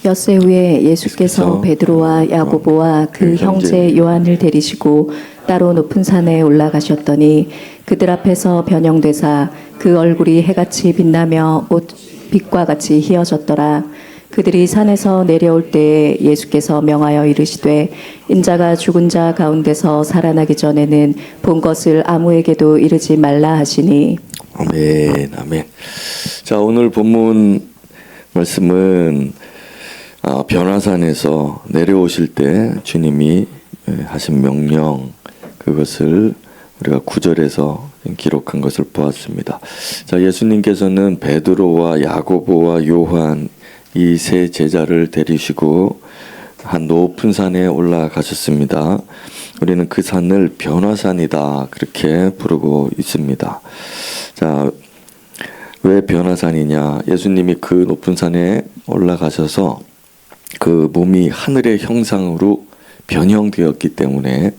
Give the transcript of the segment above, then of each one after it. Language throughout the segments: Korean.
엿새 후에 예수께서 베드로와 야고보와 그 형제 요한을 데리시고 따로 높은 산에 올라가셨더니 그들 앞에서 변형되사 그 얼굴이 해같이 빛나며 옷 빛과 같이 희어졌더라. 그들이 산에서 내려올 때에 예수께서 명하여 이르시되 인자가 죽은 자 가운데서 살아나기 전에는 본 것을 아무에게도 이르지 말라 하시니. 아멘. 아멘. 자, 오늘 본문 말씀은 변화산에서 내려오실 때 주님이 하신 명령, 그것을 우리가 9절에서 기록한 것을 보았습니다. 자, 예수님께서는 베드로와 야고보와 요한 이 세 제자를 데리시고 한 높은 산에 올라가셨습니다. 우리는 그 산을 변화산이다 그렇게 부르고 있습니다. 자, 왜 변화산이냐? 예수님이 그 높은 산에 올라가셔서 그 몸이 하늘의 형상으로 변형되었기 때문에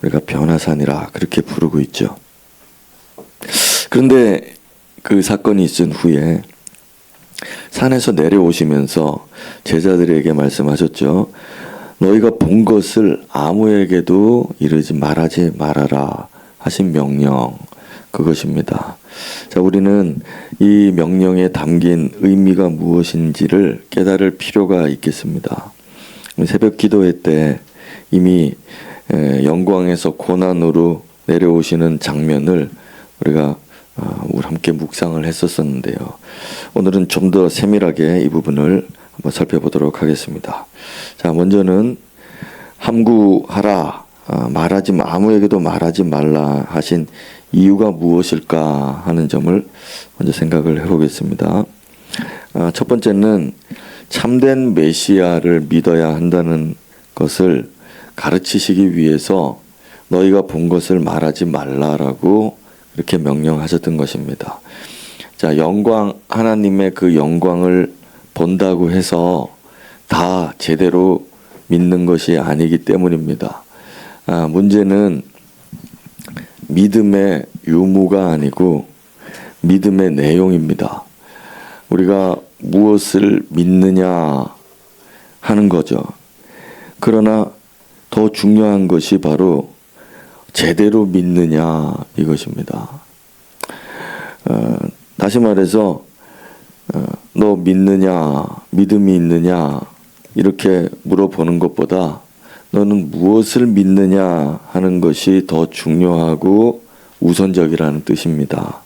우리가 변화산이라 그렇게 부르고 있죠. 그런데 그 사건이 있은 후에 산에서 내려오시면서 제자들에게 말씀하셨죠. 너희가 본 것을 아무에게도 이르지 말하지 말아라 하신 명령, 그것입니다. 자, 우리는 이 명령에 담긴 의미가 무엇인지를 깨달을 필요가 있겠습니다. 새벽 기도회 때 이미 영광에서 고난으로 내려오시는 장면을 우리가 함께 묵상을 했었었는데요. 오늘은 좀 더 세밀하게 이 부분을 한번 살펴보도록 하겠습니다. 자, 먼저는 함구하라, 아무에게도 말하지 말라 하신 이유가 무엇일까 하는 점을 먼저 생각을 해보겠습니다. 첫 번째는 참된 메시아를 믿어야 한다는 것을 가르치시기 위해서 너희가 본 것을 말하지 말라라고 이렇게 명령하셨던 것입니다. 자, 하나님의 그 영광을 본다고 해서 다 제대로 믿는 것이 아니기 때문입니다. 문제는 믿음의 유무가 아니고 믿음의 내용입니다. 우리가 무엇을 믿느냐 하는 거죠. 그러나 더 중요한 것이 바로 제대로 믿느냐 이것입니다. 다시 말해서 너 믿느냐, 믿음이 있느냐 이렇게 물어보는 것보다 너는 무엇을 믿느냐 하는 것이 더 중요하고 우선적이라는 뜻입니다.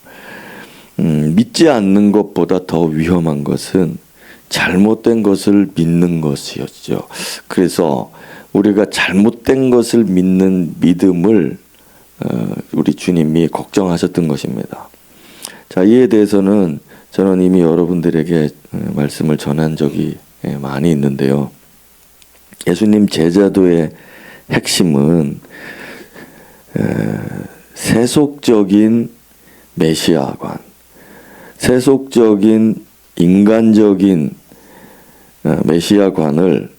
믿지 않는 것보다 더 위험한 것은 잘못된 것을 믿는 것이었죠. 그래서 우리가 잘못된 것을 믿는 믿음을 우리 주님이 걱정하셨던 것입니다. 자, 이에 대해서는 저는 이미 여러분들에게 말씀을 전한 적이 많이 있는데요. 예수님 제자도의 핵심은 세속적인 메시아관, 세속적인 인간적인 메시아관을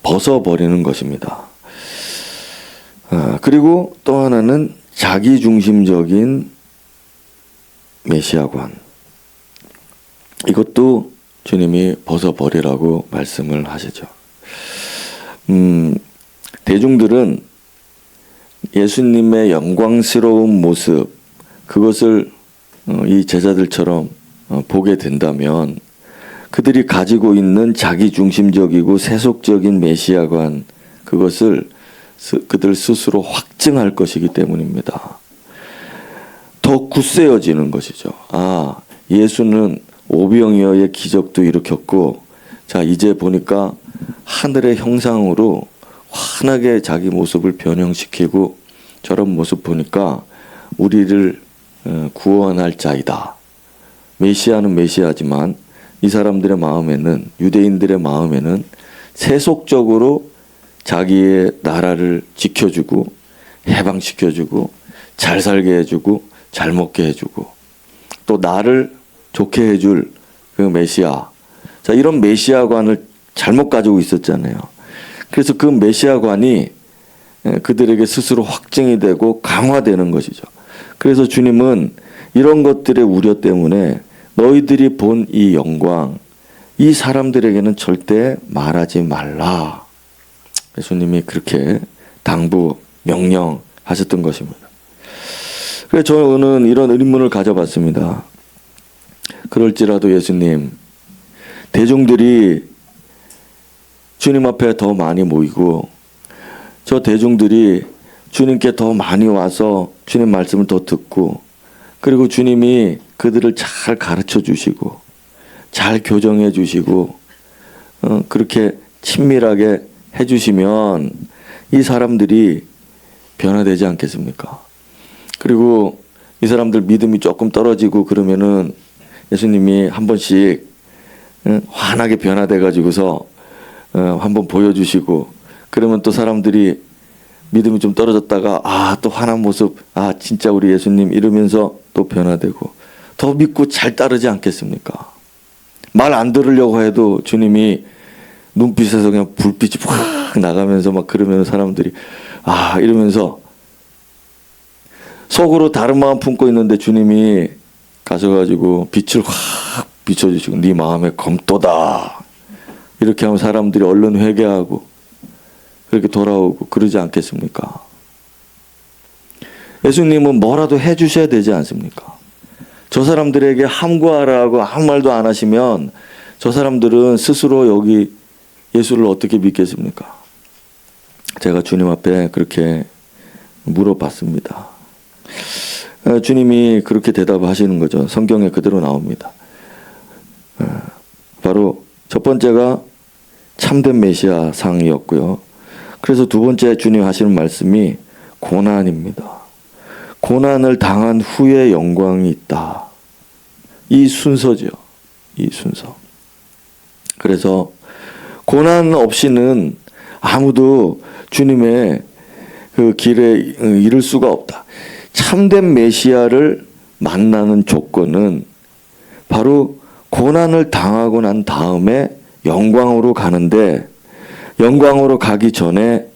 벗어버리는 것입니다. 그리고 또 하나는 자기중심적인 메시아관, 이것도 주님이 벗어버리라고 말씀을 하시죠. 대중들은 예수님의 영광스러운 모습, 그것을 이 제자들처럼 보게 된다면 그들이 가지고 있는 자기중심적이고 세속적인 메시아관, 그것을 그들 스스로 확증할 것이기 때문입니다. 더 굳세어지는 것이죠. 예수는 오병이어의 기적도 일으켰고, 자, 이제 보니까 하늘의 형상으로 환하게 자기 모습을 변형시키고 저런 모습 보니까 우리를 구원할 자이다. 메시아는 메시아지만 이 사람들의 마음에는, 유대인들의 마음에는 세속적으로 자기의 나라를 지켜주고 해방시켜주고 잘 살게 해주고 잘 먹게 해주고 또 나를 좋게 해줄 그 메시아, 자, 이런 메시아관을 잘못 가지고 있었잖아요. 그래서 그 메시아관이 그들에게 스스로 확증이 되고 강화되는 것이죠. 그래서 주님은 이런 것들의 우려 때문에 너희들이 본 이 영광, 이 사람들에게는 절대 말하지 말라. 예수님이 그렇게 당부, 명령하셨던 것입니다. 그래서 저는 이런 의문을 가져봤습니다. 그럴지라도 예수님, 대중들이 주님 앞에 더 많이 모이고 저 대중들이 주님께 더 많이 와서 주님 말씀을 더 듣고 그리고 주님이 그들을 잘 가르쳐 주시고 잘 교정해 주시고 그렇게 친밀하게 해 주시면 이 사람들이 변화되지 않겠습니까? 그리고 이 사람들 믿음이 조금 떨어지고 그러면은 예수님이 한 번씩 환하게 변화돼 가지고서 한번 보여주시고 그러면 또 사람들이 믿음이 좀 떨어졌다가 또 환한 모습 진짜 우리 예수님 이러면서 또 변화되고 더 믿고 잘 따르지 않겠습니까? 말 안 들으려고 해도 주님이 눈빛에서 그냥 불빛이 확 나가면서 막 그러면 사람들이 이러면서 속으로 다른 마음 품고 있는데 주님이 가셔가지고 빛을 확 비춰주시고 네 마음에 검도다 이렇게 하면 사람들이 얼른 회개하고 그렇게 돌아오고 그러지 않겠습니까? 예수님은 뭐라도 해주셔야 되지 않습니까? 저 사람들에게 함구하라고 아무 말도 안 하시면 저 사람들은 스스로 여기 예수를 어떻게 믿겠습니까? 제가 주님 앞에 그렇게 물어봤습니다. 주님이 그렇게 대답하시는 거죠. 성경에 그대로 나옵니다. 바로 첫 번째가 참된 메시아 상이었고요. 그래서 두 번째 주님 하시는 말씀이 고난입니다. 고난을 당한 후에 영광이 있다. 이 순서죠. 이 순서. 그래서 고난 없이는 아무도 주님의 그 길에 이를 수가 없다. 참된 메시아를 만나는 조건은 바로 고난을 당하고 난 다음에 영광으로 가는데 영광으로 가기 전에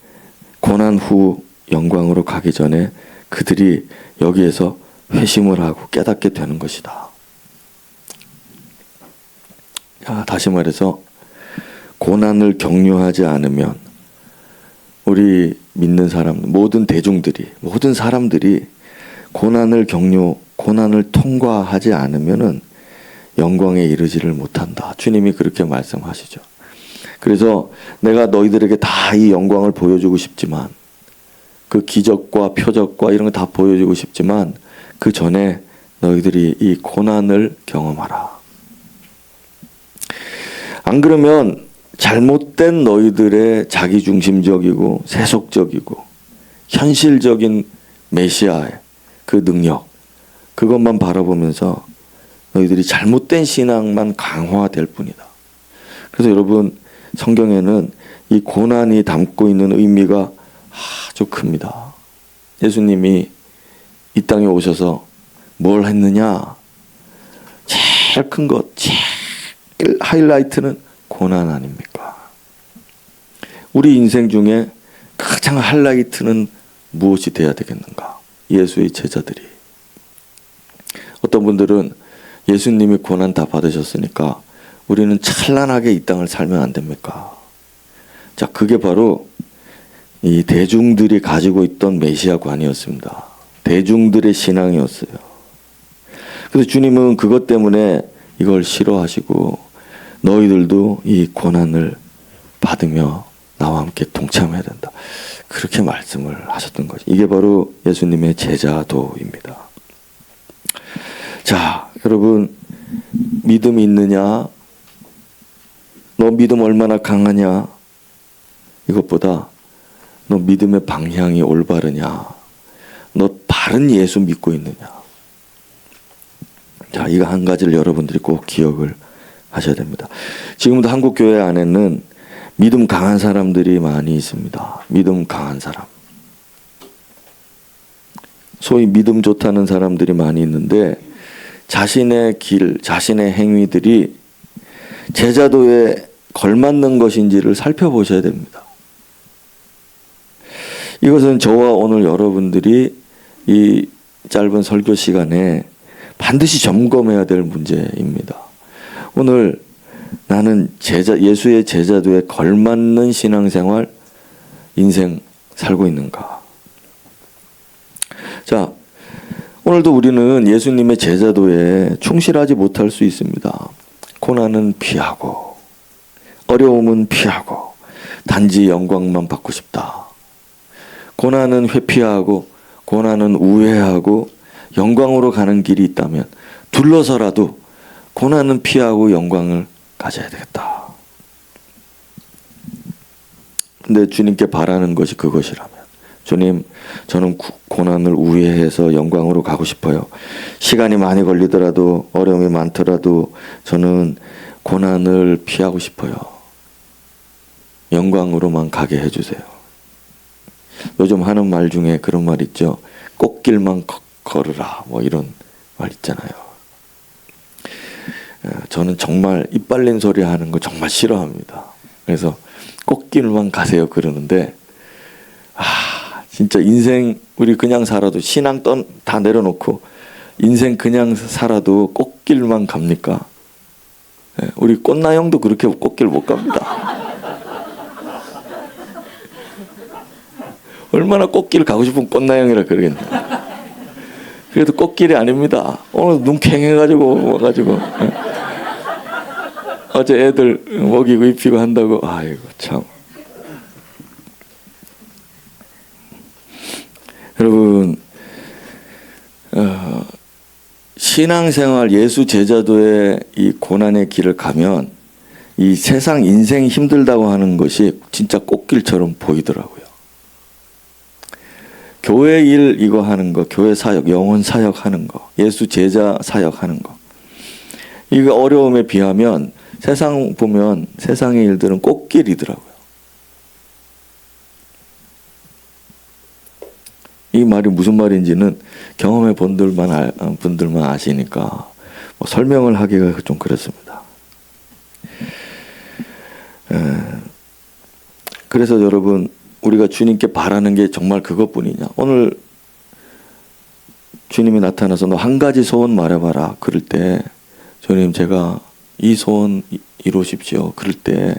고난 후 영광으로 가기 전에 그들이 여기에서 회심을 하고 깨닫게 되는 것이다. 다시 말해서 고난을 격려하지 않으면 우리 믿는 사람, 모든 대중들이, 모든 사람들이 고난을 고난을 통과하지 않으면은 영광에 이르지를 못한다. 주님이 그렇게 말씀하시죠. 그래서 내가 너희들에게 다 이 영광을 보여주고 싶지만 그 기적과 표적과 이런 거 다 보여주고 싶지만 그 전에 너희들이 이 고난을 경험하라. 안 그러면 잘못된 너희들의 자기중심적이고 세속적이고 현실적인 메시아의 그 능력 그것만 바라보면서 너희들이 잘못된 신앙만 강화될 뿐이다. 그래서 여러분 성경에는 이 고난이 담고 있는 의미가 아주 큽니다. 예수님이 이 땅에 오셔서 뭘 했느냐? 제일 큰 것, 제일 하이라이트는 고난 아닙니까? 우리 인생 중에 가장 하이라이트는 무엇이 돼야 되겠는가? 예수의 제자들이. 어떤 분들은 예수님이 고난 다 받으셨으니까 우리는 찬란하게 이 땅을 살면 안 됩니까? 자, 그게 바로 이 대중들이 가지고 있던 메시아관이었습니다. 대중들의 신앙이었어요. 그래서 주님은 그것 때문에 이걸 싫어하시고 너희들도 이 고난을 받으며 나와 함께 동참해야 된다. 그렇게 말씀을 하셨던 거죠. 이게 바로 예수님의 제자도입니다. 자, 여러분 믿음이 있느냐? 너 믿음 얼마나 강하냐? 이것보다 너 믿음의 방향이 올바르냐? 너 바른 예수 믿고 있느냐? 자, 이거 한 가지를 여러분들이 꼭 기억을 하셔야 됩니다. 지금도 한국 교회 안에는 믿음 강한 사람들이 많이 있습니다. 믿음 강한 사람. 소위 믿음 좋다는 사람들이 많이 있는데 자신의 길, 자신의 행위들이 제자도에 걸맞는 것인지를 살펴보셔야 됩니다. 이것은 저와 오늘 여러분들이 이 짧은 설교 시간에 반드시 점검해야 될 문제입니다. 오늘 나는 예수의 제자도에 걸맞는 신앙생활, 인생 살고 있는가? 자, 오늘도 우리는 예수님의 제자도에 충실하지 못할 수 있습니다. 고난은 피하고, 어려움은 피하고, 단지 영광만 받고 싶다. 고난은 회피하고, 고난은 우회하고, 영광으로 가는 길이 있다면 둘러서라도 고난은 피하고 영광을 가져야 되겠다. 근데 주님께 바라는 것이 그것이라면, 주님, 저는 고난을 우회해서 영광으로 가고 싶어요. 시간이 많이 걸리더라도, 어려움이 많더라도 저는 고난을 피하고 싶어요. 영광으로만 가게 해주세요. 요즘 하는 말 중에 그런 말 있죠. 꽃길만 걸으라, 뭐 이런 말 있잖아요. 저는 정말 이빨린 소리 하는 거 정말 싫어합니다. 그래서 꽃길만 가세요 그러는데, 진짜 인생 우리 그냥 살아도 신앙 다 내려놓고 인생 그냥 살아도 꽃길만 갑니까? 우리 꽃나영도 그렇게 꽃길 못 갑니다. 얼마나 꽃길 가고 싶은 꽃나영이라 그러겠네. 그래도 꽃길이 아닙니다. 오늘 눈 캥해가지고 와가지고 어제 애들 먹이고 입히고 한다고. 아이고 참. 여러분, 신앙생활 예수 제자도의 이 고난의 길을 가면 이 세상 인생 힘들다고 하는 것이 진짜 꽃길처럼 보이더라고요. 교회 일 이거 하는 거, 교회 사역, 영혼 사역 하는 거, 예수 제자 사역 하는 거, 이거 어려움에 비하면 세상 보면 세상의 일들은 꽃길이더라고요. 이 말이 무슨 말인지는 경험해 본 분들만 아시니까 뭐 설명을 하기가 좀 그렇습니다. 그래서 여러분, 우리가 주님께 바라는 게 정말 그것뿐이냐? 오늘 주님이 나타나서 너 한 가지 소원 말해봐라. 그럴 때 주님, 제가 이 소원 이루십시오. 그럴 때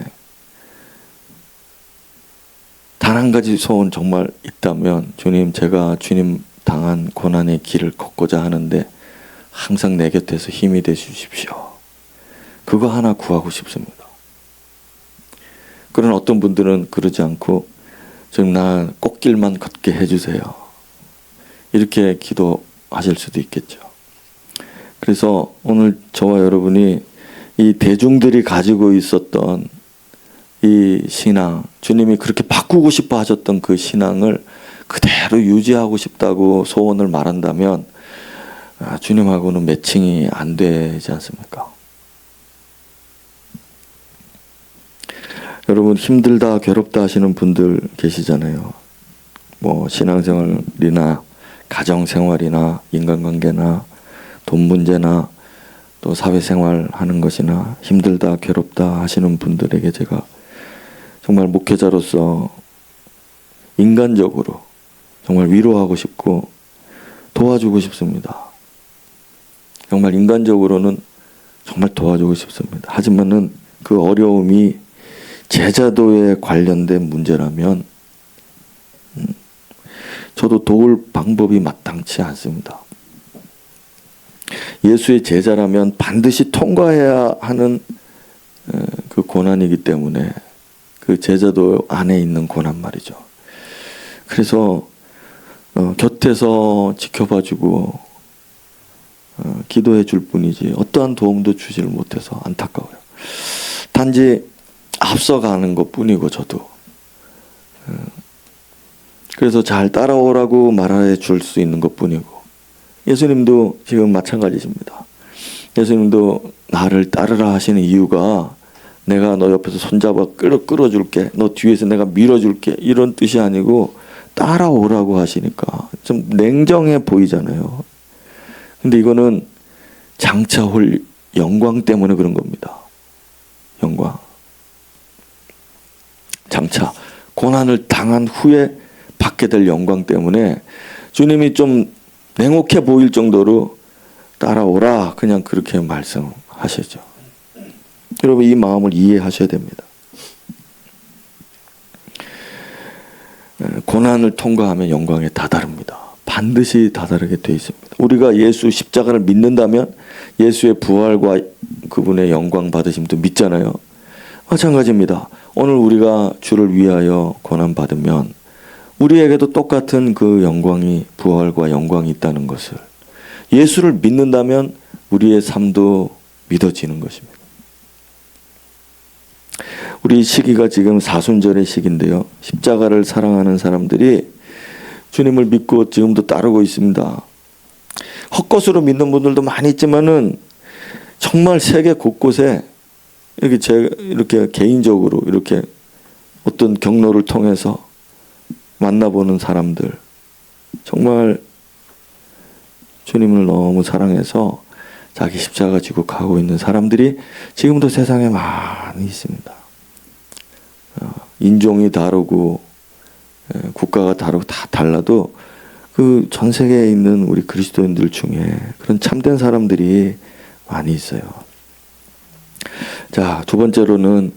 단 한 가지 소원 정말 있다면, 주님, 제가 주님 당한 고난의 길을 걷고자 하는데 항상 내 곁에서 힘이 돼 주십시오. 그거 하나 구하고 싶습니다. 그런 어떤 분들은 그러지 않고, 주님, 나 꽃길만 걷게 해주세요. 이렇게 기도하실 수도 있겠죠. 그래서 오늘 저와 여러분이 이 대중들이 가지고 있었던 이 신앙, 주님이 그렇게 바꾸고 싶어 하셨던 그 신앙을 그대로 유지하고 싶다고 소원을 말한다면 주님하고는 매칭이 안 되지 않습니까? 여러분, 힘들다 괴롭다 하시는 분들 계시잖아요. 뭐 신앙생활이나 가정생활이나 인간관계나 돈 문제나 또 사회생활 하는 것이나 힘들다 괴롭다 하시는 분들에게 제가 정말 목회자로서 인간적으로 정말 위로하고 싶고 도와주고 싶습니다. 정말 인간적으로는 정말 도와주고 싶습니다. 하지만은 그 어려움이 제자도에 관련된 문제라면 저도 도울 방법이 마땅치 않습니다. 예수의 제자라면 반드시 통과해야 하는 그 고난이기 때문에, 그 제자도 안에 있는 고난 말이죠. 그래서 곁에서 지켜봐주고 기도해 줄 뿐이지 어떠한 도움도 주지를 못해서 안타까워요. 단지 앞서가는 것 뿐이고, 저도 그래서 잘 따라오라고 말해 줄 수 있는 것 뿐이고, 예수님도 지금 마찬가지십니다. 예수님도 나를 따르라 하시는 이유가 내가 너 옆에서 손잡아 끌어줄게, 너 뒤에서 내가 밀어줄게, 이런 뜻이 아니고 따라오라고 하시니까 좀 냉정해 보이잖아요. 근데 이거는 장차 올 영광 때문에 그런 겁니다. 영광. 장차 고난을 당한 후에 받게 될 영광 때문에 주님이 좀 냉혹해 보일 정도로 따라오라, 그냥 그렇게 말씀하시죠. 여러분 이 마음을 이해하셔야 됩니다. 고난을 통과하면 영광에 다다릅니다. 반드시 다다르게 되어 있습니다. 우리가 예수 십자가를 믿는다면 예수의 부활과 그분의 영광 받으심도 믿잖아요. 마찬가지입니다. 오늘 우리가 주를 위하여 고난 받으면 우리에게도 똑같은 그 영광이, 부활과 영광이 있다는 것을, 예수를 믿는다면 우리의 삶도 믿어지는 것입니다. 우리 시기가 지금 사순절의 시기인데요. 십자가를 사랑하는 사람들이 주님을 믿고 지금도 따르고 있습니다. 헛것으로 믿는 분들도 많이 있지만은 정말 세계 곳곳에 이렇게 개인적으로 이렇게 어떤 경로를 통해서 만나보는 사람들, 정말 주님을 너무 사랑해서 자기 십자가 지고 가고 있는 사람들이 지금도 세상에 많이 있습니다. 인종이 다르고 국가가 다르고 다 달라도 그 전 세계에 있는 우리 그리스도인들 중에 그런 참된 사람들이 많이 있어요. 자, 두 번째로는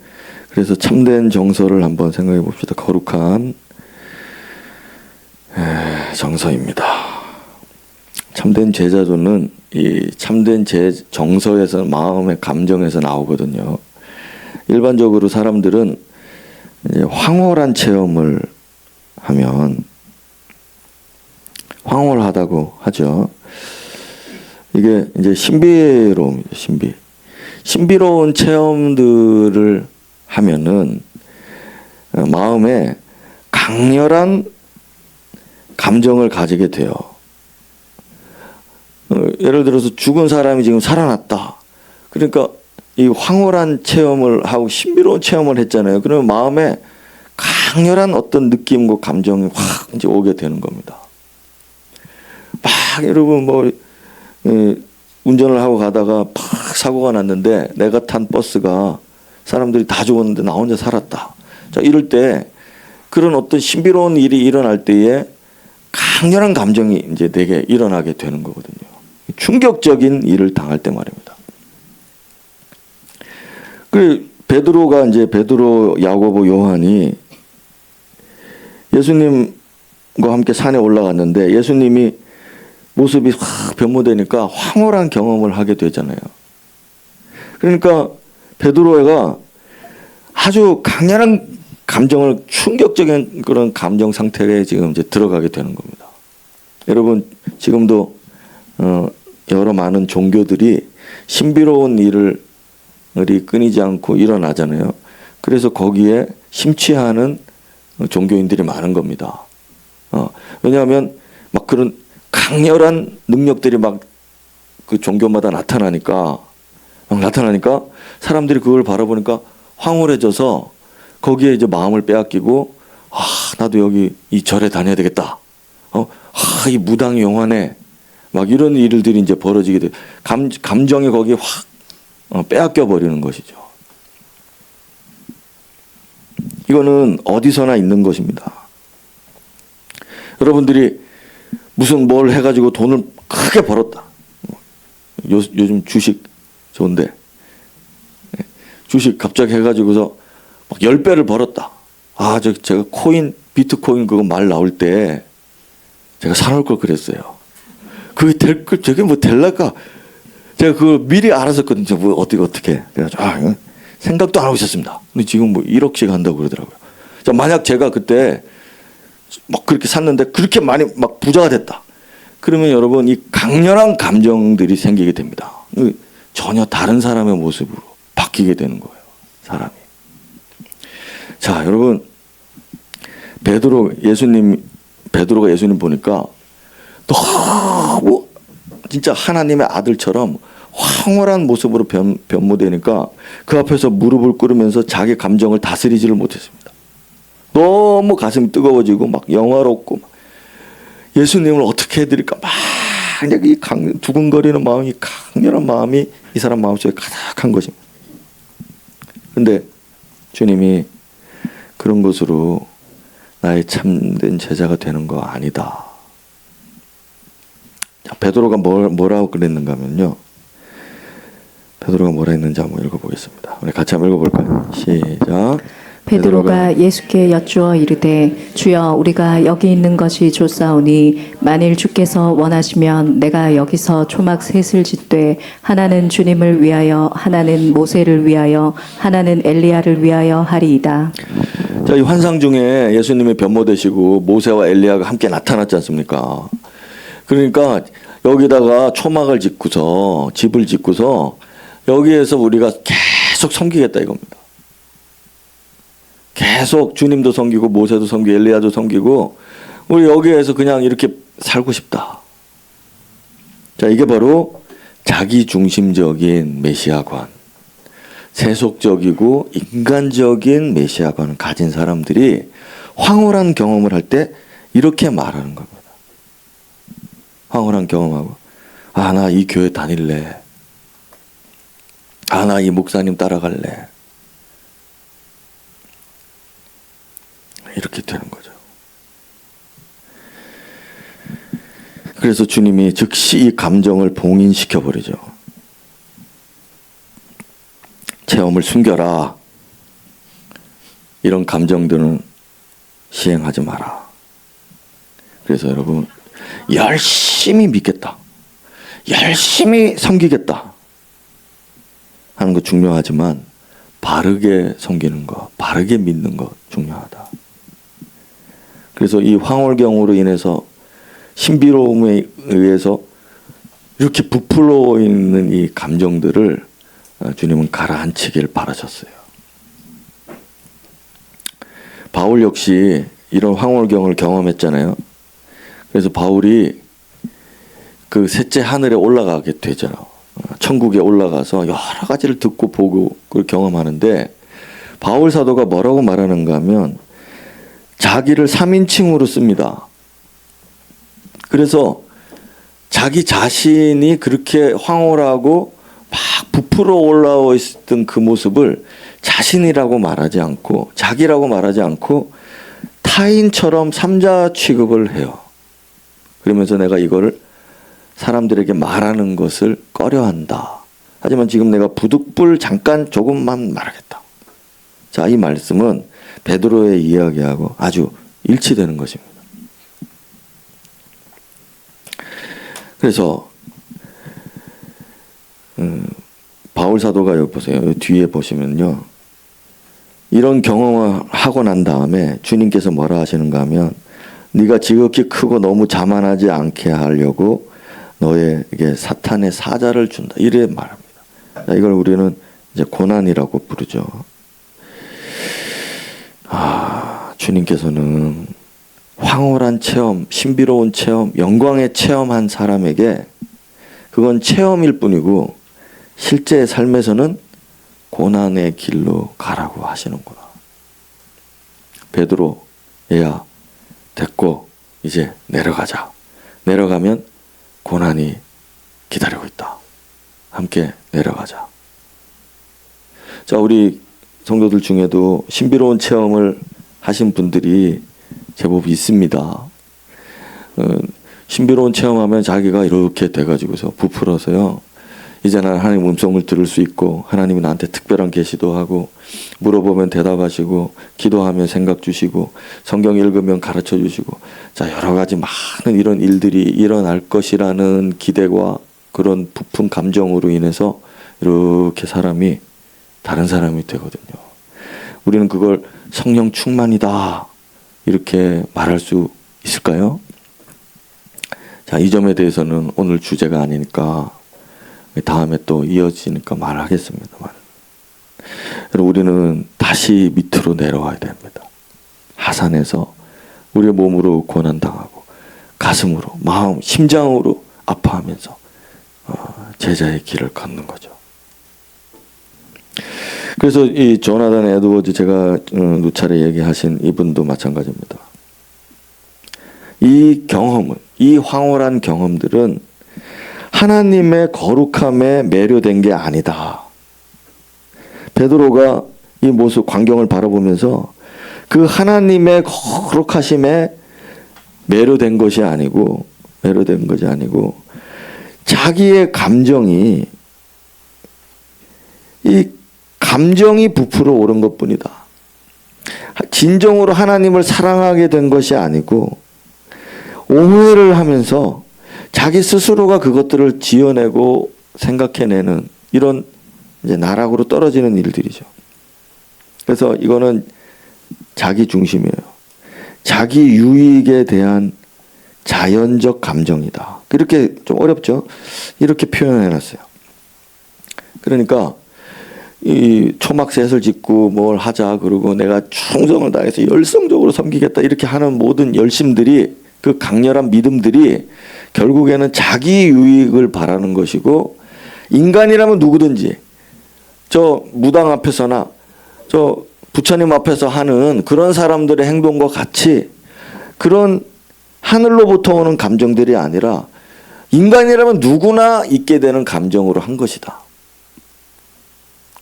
그래서 참된 정서를 한번 생각해 봅시다. 거룩한 정서입니다. 참된 제자도는 이 참된 정서에서, 마음의 감정에서 나오거든요. 일반적으로 사람들은 이제 황홀한 체험을 하면 황홀하다고 하죠. 이게 이제 신비로움이죠. 신비로운 체험들을 하면은 마음에 강렬한 감정을 가지게 돼요. 예를 들어서 죽은 사람이 지금 살아났다. 그러니까 이 황홀한 체험을 하고 신비로운 체험을 했잖아요. 그러면 마음에 강렬한 어떤 느낌과 감정이 확 이제 오게 되는 겁니다. 막 여러분 운전을 하고 가다가 팍 사고가 났는데 내가 탄 버스가 사람들이 다 죽었는데 나 혼자 살았다. 자, 이럴 때 그런 어떤 신비로운 일이 일어날 때에 강렬한 감정이 이제 내게 일어나게 되는 거거든요. 충격적인 일을 당할 때 말입니다. 그 베드로, 야고보, 요한이 예수님과 함께 산에 올라갔는데 예수님이 모습이 확 변모되니까 황홀한 경험을 하게 되잖아요. 그러니까 베드로가 아주 강렬한 감정을, 충격적인 그런 감정 상태에 지금 이제 들어가게 되는 겁니다. 여러분 지금도 여러 많은 종교들이 신비로운 일을 끊이지 않고 일어나잖아요. 그래서 거기에 심취하는 종교인들이 많은 겁니다. 왜냐하면 막 그런 강렬한 능력들이 막 그 종교마다 나타나니까 사람들이 그걸 바라보니까 황홀해져서 거기에 이제 마음을 빼앗기고, 나도 여기 이 절에 다녀야 되겠다. 이 무당이 용하네. 막 이런 일들이 이제 벌어지게 돼. 감정이 거기에 확 빼앗겨 버리는 것이죠. 이거는 어디서나 있는 것입니다. 여러분들이 무슨 뭘 해가지고 돈을 크게 벌었다. 요즘 주식 좋은데 주식 갑자기 해가지고서 막 10배를 벌었다. 제가 비트코인 그거 말 나올 때 제가 사놓을 걸 그랬어요. 그게 저게 뭐 될랄까? 제가 그걸 미리 알았었거든요. 뭐 어떻게. 그래가지고 생각도 안 하고 있었습니다. 근데 지금 뭐 1억씩 한다고 그러더라고요. 자, 만약 제가 그때 막 그렇게 샀는데 그렇게 많이 막 부자가 됐다. 그러면 여러분 이 강렬한 감정들이 생기게 됩니다. 전혀 다른 사람의 모습으로 바뀌게 되는 거예요. 사람이. 자, 여러분 베드로가 예수님 보니까 너무 진짜 하나님의 아들처럼 황홀한 모습으로 변모되니까 그 앞에서 무릎을 꿇으면서 자기 감정을 다스리지를 못했습니다. 너무 가슴이 뜨거워지고 막 영화롭고 예수님을 어떻게 해드릴까 막 이 두근거리는 마음이, 강렬한 마음이 이 사람 마음속에 가득한 것입니다. 그런데 주님이 그런 것으로 나의 참된 제자가 되는 거 아니다. 베드로가 뭐라고 그랬는가 하면요. 베드로가 뭐라 했는지 한번 읽어보겠습니다. 우리 같이 한번 읽어볼까요? 시작. 베드로가 예수께 여쭈어 이르되 주여 우리가 여기 있는 것이 좋사오니 만일 주께서 원하시면 내가 여기서 초막 셋을 짓되 하나는 주님을 위하여 하나는 모세를 위하여 하나는 엘리야를 위하여 하리이다. 자, 이 환상 중에 예수님이 변모되시고 모세와 엘리야가 함께 나타났지 않습니까? 그러니까 여기다가 초막을 짓고서 집을 짓고서 여기에서 우리가 계속 섬기겠다 이겁니다. 계속 주님도 섬기고 모세도 섬기고 엘리야도 섬기고 우리 여기에서 그냥 이렇게 살고 싶다. 자, 이게 바로 자기중심적인 메시아관, 세속적이고 인간적인 메시아관을 가진 사람들이 황홀한 경험을 할 때 이렇게 말하는 겁니다. 황홀한 경험하고 아, 나 이 교회 다닐래. 아, 나 이 목사님 따라갈래. 이렇게 되는 거죠. 그래서 주님이 즉시 이 감정을 봉인시켜 버리죠. 체험을 숨겨라. 이런 감정들은 시행하지 마라. 그래서 여러분 열심히 믿겠다. 열심히 섬기겠다. 하는 거 중요하지만 바르게 섬기는 거, 바르게 믿는 거 중요하다. 그래서 이 황홀경으로 인해서 신비로움에 의해서 이렇게 부풀어 있는 이 감정들을 주님은 가라앉히길 바라셨어요. 바울 역시 이런 황홀경을 경험했잖아요. 그래서 바울이 그 셋째 하늘에 올라가게 되잖아요. 천국에 올라가서 여러 가지를 듣고 보고 그걸 경험하는데 바울 사도가 뭐라고 말하는가 하면 자기를 3인칭으로 씁니다. 그래서 자기 자신이 그렇게 황홀하고 막 부풀어 올라와 있었던 그 모습을 자신이라고 말하지 않고 자기라고 말하지 않고 타인처럼 삼자 취급을 해요. 그러면서 내가 이거를 사람들에게 말하는 것을 꺼려한다. 하지만 지금 내가 부득불 잠깐 조금만 말하겠다. 자, 이 말씀은 베드로의 이야기하고 아주 일치되는 것입니다. 그래서 바울 사도가 여기 보세요. 여기 뒤에 보시면요. 이런 경험을 하고 난 다음에 주님께서 뭐라 하시는가 하면 네가 지극히 크고 너무 자만하지 않게 하려고 너에게 사탄의 사자를 준다. 이래 말합니다. 이걸 우리는 이제 고난이라고 부르죠. 주님께서는 황홀한 체험, 신비로운 체험, 영광의 체험한 사람에게 그건 체험일 뿐이고 실제 삶에서는 고난의 길로 가라고 하시는구나. 베드로, 얘야, 됐고 이제 내려가자. 내려가면 고난이 기다리고 있다. 함께 내려가자. 자, 우리 성도들 중에도 신비로운 체험을 하신 분들이 제법 있습니다. 신비로운 체험하면 자기가 이렇게 돼가지고서 부풀어서요. 이제 난 하나님 음성을 들을 수 있고 하나님이 나한테 특별한 계시도 하고 물어보면 대답하시고 기도하면 생각 주시고 성경 읽으면 가르쳐 주시고 자, 여러 가지 많은 이런 일들이 일어날 것이라는 기대와 그런 부푼 감정으로 인해서 이렇게 사람이 다른 사람이 되거든요. 우리는 그걸 성령 충만이다 이렇게 말할 수 있을까요? 자, 이 점에 대해서는 오늘 주제가 아니니까 다음에 또 이어지니까 말하겠습니다만, 우리는 다시 밑으로 내려와야 됩니다. 하산해서 우리의 몸으로 고난당하고 가슴으로, 마음, 심장으로 아파하면서 제자의 길을 걷는 거죠. 그래서 이 조나단 에드워즈 제가 누차례 얘기하신 이분도 마찬가지입니다. 이 경험은, 이 황홀한 경험들은 하나님의 거룩함에 매료된 게 아니다. 베드로가 이 모습, 광경을 바라보면서 그 하나님의 거룩하심에 매료된 것이 아니고 자기의 감정이 이 감정이 부풀어 오른 것뿐이다. 진정으로 하나님을 사랑하게 된 것이 아니고 오해를 하면서 자기 스스로가 그것들을 지어내고 생각해내는 이런 이제 나락으로 떨어지는 일들이죠. 그래서 이거는 자기 중심이에요. 자기 유익에 대한 자연적 감정이다. 이렇게 좀 어렵죠? 이렇게 표현해놨어요. 그러니까 이 초막셋을 짓고 뭘 하자 그러고 내가 충성을 다해서 열성적으로 섬기겠다 이렇게 하는 모든 열심들이, 그 강렬한 믿음들이 결국에는 자기 유익을 바라는 것이고, 인간이라면 누구든지 저 무당 앞에서나 저 부처님 앞에서 하는 그런 사람들의 행동과 같이 그런 하늘로부터 오는 감정들이 아니라 인간이라면 누구나 있게 되는 감정으로 한 것이다.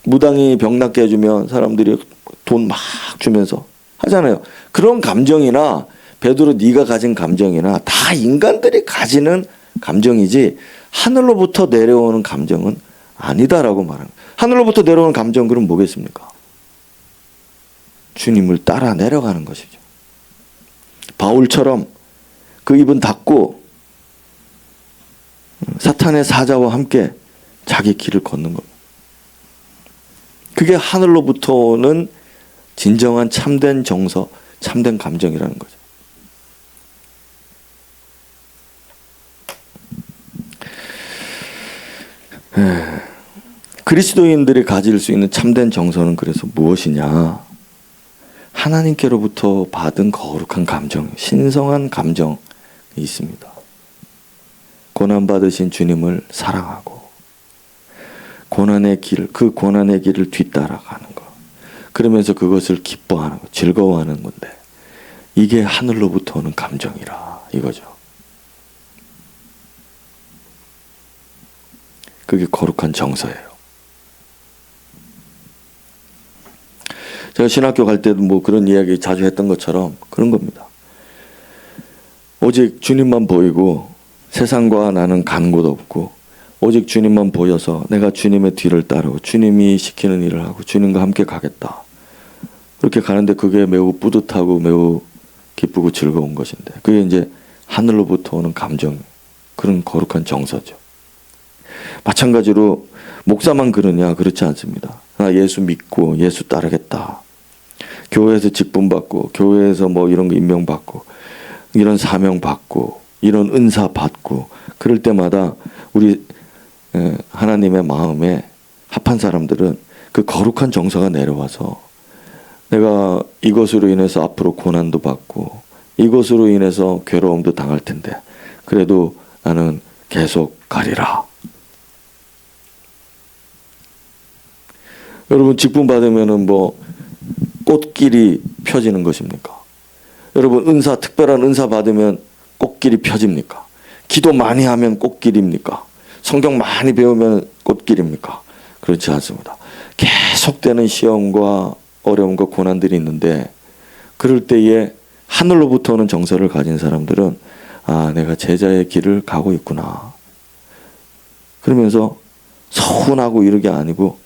무당이 병 낫게 해주면 사람들이 돈 막 주면서 하잖아요. 그런 감정이나 베드로 네가 가진 감정이나 다 인간들이 가지는 감정이지 하늘로부터 내려오는 감정은 아니다라고 말하는 거예요. 하늘로부터 내려오는 감정 그럼 뭐겠습니까? 주님을 따라 내려가는 것이죠. 바울처럼 그 입은 닫고 사탄의 사자와 함께 자기 길을 걷는 겁니다. 그게 하늘로부터 오는 진정한 참된 정서, 참된 감정이라는 거죠. 그리스도인들이 가질 수 있는 참된 정서는 그래서 무엇이냐? 하나님께로부터 받은 거룩한 감정, 신성한 감정이 있습니다. 고난받으신 주님을 사랑하고 고난의 길, 그 고난의 길을 뒤따라가는 것. 그러면서 그것을 기뻐하는 것, 즐거워하는 건데 이게 하늘로부터 오는 감정이라 이거죠. 그게 거룩한 정서예요. 제가 신학교 갈 때도 뭐 그런 이야기 자주 했던 것처럼 그런 겁니다. 오직 주님만 보이고 세상과 나는 간 곳 없고 오직 주님만 보여서 내가 주님의 뒤를 따르고 주님이 시키는 일을 하고 주님과 함께 가겠다. 그렇게 가는데 그게 매우 뿌듯하고 매우 기쁘고 즐거운 것인데 그게 이제 하늘로부터 오는 감정, 그런 거룩한 정서죠. 마찬가지로 목사만 그러냐? 그렇지 않습니다. 나 예수 믿고 예수 따르겠다. 교회에서 직분 받고 교회에서 뭐 이런 거 임명 받고 이런 사명 받고 이런 은사 받고 그럴 때마다 우리 하나님의 마음에 합한 사람들은 그 거룩한 정서가 내려와서 내가 이것으로 인해서 앞으로 고난도 받고 이것으로 인해서 괴로움도 당할 텐데 그래도 나는 계속 가리라. 여러분 직분 받으면은 뭐 꽃길이 펴지는 것입니까? 여러분 은사, 특별한 은사 받으면 꽃길이 펴집니까? 기도 많이 하면 꽃길입니까? 성경 많이 배우면 꽃길입니까? 그렇지 않습니다. 계속되는 시험과 어려움과 고난들이 있는데 그럴 때에 하늘로부터 오는 정서를 가진 사람들은 아, 내가 제자의 길을 가고 있구나. 그러면서 서운하고 이런 게 아니고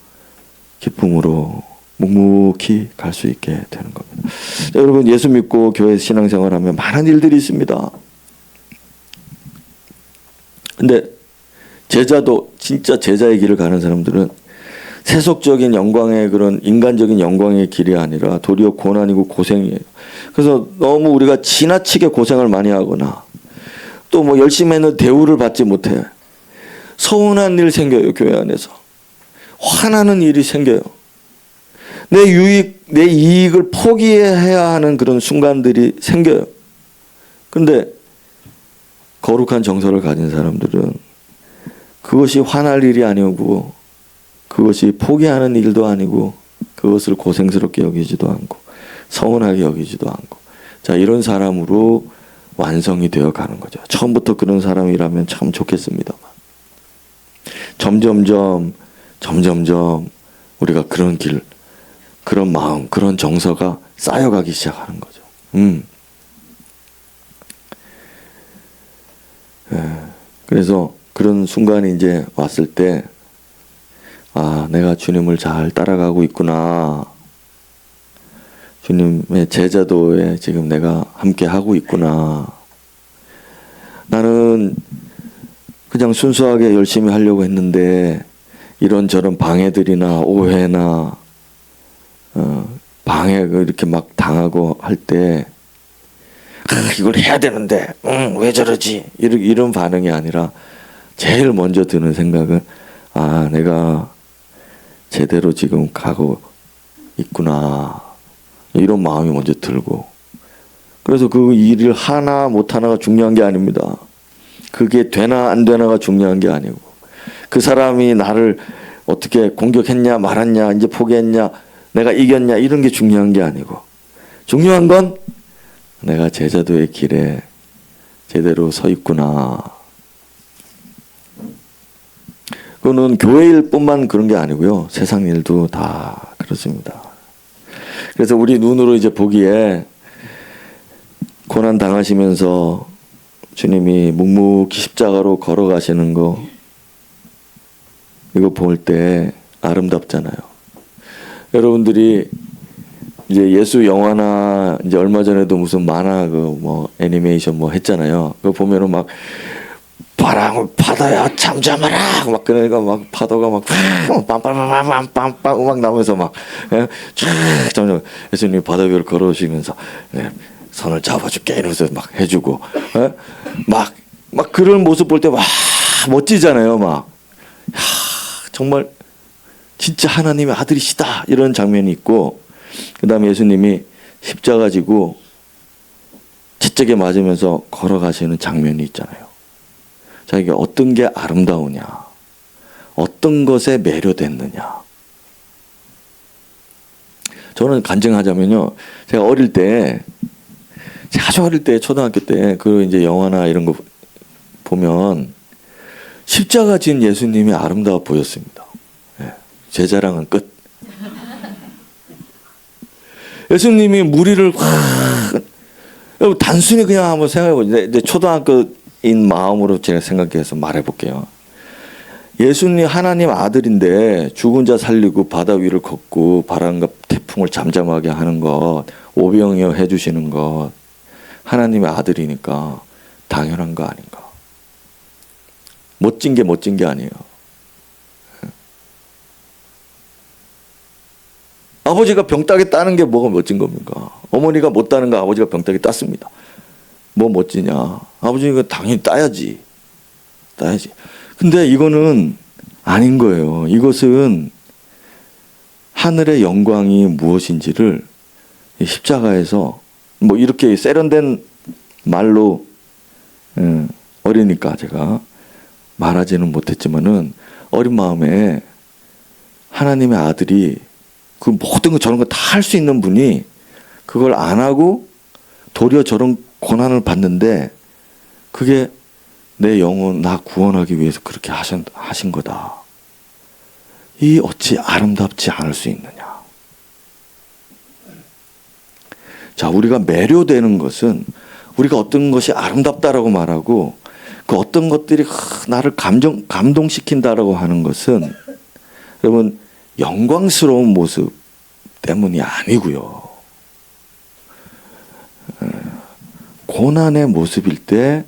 기쁨으로 묵묵히 갈 수 있게 되는 겁니다. 자, 여러분 예수 믿고 교회 신앙생활하면 많은 일들이 있습니다. 근데 제자도 진짜 제자의 길을 가는 사람들은 세속적인 영광의 그런 인간적인 영광의 길이 아니라 도리어 고난이고 고생이에요. 그래서 너무 우리가 지나치게 고생을 많이 하거나 또 뭐 열심히 했는데 대우를 받지 못해. 서운한 일 생겨요. 교회 안에서. 화나는 일이 생겨요. 내 유익, 내 이익을 포기해야 하는 그런 순간들이 생겨요. 근데 거룩한 정서를 가진 사람들은 그것이 화날 일이 아니고 그것이 포기하는 일도 아니고 그것을 고생스럽게 여기지도 않고 서운하게 여기지도 않고 자 이런 사람으로 완성이 되어 가는 거죠. 처음부터 그런 사람이라면 참 좋겠습니다만 점점점 우리가 그런 길, 그런 마음, 그런 정서가 쌓여가기 시작하는 거죠. 그래서 그런 순간이 이제 왔을 때 아, 내가 주님을 잘 따라가고 있구나. 주님의 제자도에 지금 내가 함께 하고 있구나. 나는 그냥 순수하게 열심히 하려고 했는데 이런저런 방해들이나 오해나 방해를 이렇게 막 당하고 할 때 이걸 해야 되는데 왜 저러지? 이런 반응이 아니라 제일 먼저 드는 생각은 아, 내가 제대로 지금 가고 있구나. 이런 마음이 먼저 들고, 그래서 그 일을 하나 못 하나가 중요한 게 아닙니다. 그게 되나 안 되나가 중요한 게 아니고, 그 사람이 나를 어떻게 공격했냐 말았냐 이제 포기했냐 내가 이겼냐 이런 게 중요한 게 아니고, 중요한 건 내가 제자도의 길에 제대로 서 있구나. 그거는 교회 일뿐만 그런 게 아니고요, 세상 일도 다 그렇습니다. 그래서 우리 눈으로 이제 보기에 고난 당하시면서 주님이 묵묵히 십자가로 걸어가시는 거, 이거 볼 때 아름답잖아요. 여러분들이 이제 예수 영화나 이제 얼마 전에도 무슨 만화 그 뭐 애니메이션 뭐 했잖아요. 그거 보면은 막 바람을 바다야 잠잠하라 막 그러니까 막 파도가 막 빰빰빰빰빰빰 음악 나면서 막 점점 예수님이 바다 위를 걸어오시면서 손을 잡아줄게 이러면서 막 해주고 막 그런 모습 볼 때 와 멋지잖아요. 막 정말 진짜 하나님의 아들이시다 이런 장면이 있고, 그 다음에 예수님이 십자가 지고 채찍에 맞으면서 걸어가시는 장면이 있잖아요. 자, 이게 어떤 게 아름다우냐, 어떤 것에 매료됐느냐. 저는 간증하자면요, 제가 어릴 때, 아주 어릴 때, 초등학교 때, 그 이제 영화나 이런 거 보면 십자가 진 예수님이 아름다워 보였습니다. 제 자랑은 끝. 예수님이 무리를 단순히 그냥 한번 생각해보세요. 이제 초등학교인 마음으로 제가 생각해서 말해볼게요. 예수님 하나님 아들인데 죽은 자 살리고 바다 위를 걷고 바람과 태풍을 잠잠하게 하는 것, 오병이어 해주시는 것, 하나님의 아들이니까 당연한 거 아닌가. 멋진 게 아니에요. 아버지가 병 따게 따는 게 뭐가 멋진 겁니까? 어머니가 못 따는 거 아버지가 병 따게 땄습니다. 뭐 멋지냐? 아버지가 당연히 따야지. 근데 이거는 아닌 거예요. 이것은 하늘의 영광이 무엇인지를 십자가에서 뭐 이렇게 세련된 말로 어리니까 제가 말하지는 못했지만은 어린 마음에 하나님의 아들이 그 모든 거 저런 거 다 할 수 있는 분이 그걸 안 하고 도리어 저런 고난을 받는데 그게 내 영혼 나 구원하기 위해서 그렇게 하신 거다. 이 어찌 아름답지 않을 수 있느냐. 자, 우리가 매료되는 것은 우리가 어떤 것이 아름답다라고 말하고 그 어떤 것들이 나를 감동시킨다라고 하는 것은 여러분 영광스러운 모습 때문이 아니고요. 고난의 모습일 때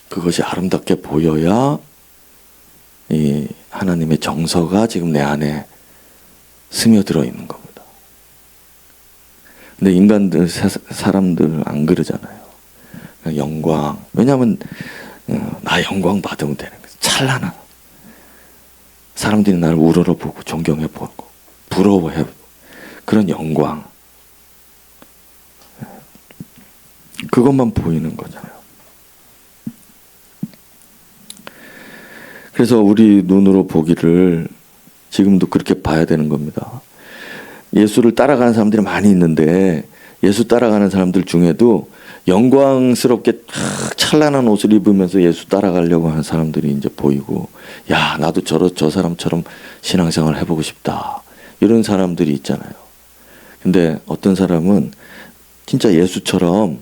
그것이 아름답게 보여야 이 하나님의 정서가 지금 내 안에 스며들어 있는 겁니다. 근데 인간들, 사람들 안 그러잖아요. 영광. 왜냐하면 나 영광 받으면 되는 거예요. 찬란한. 사람들이 나를 우러러보고 존경해보고 부러워해보고 그런 영광. 그것만 보이는 거잖아요. 그래서 우리 눈으로 보기를 지금도 그렇게 봐야 되는 겁니다. 예수를 따라가는 사람들이 많이 있는데 예수 따라가는 사람들 중에도 영광스럽게 찬란한 옷을 입으면서 예수 따라가려고 하는 사람들이 이제 보이고, 야, 나도 저 사람처럼 신앙생활 해보고 싶다. 이런 사람들이 있잖아요. 근데 어떤 사람은 진짜 예수처럼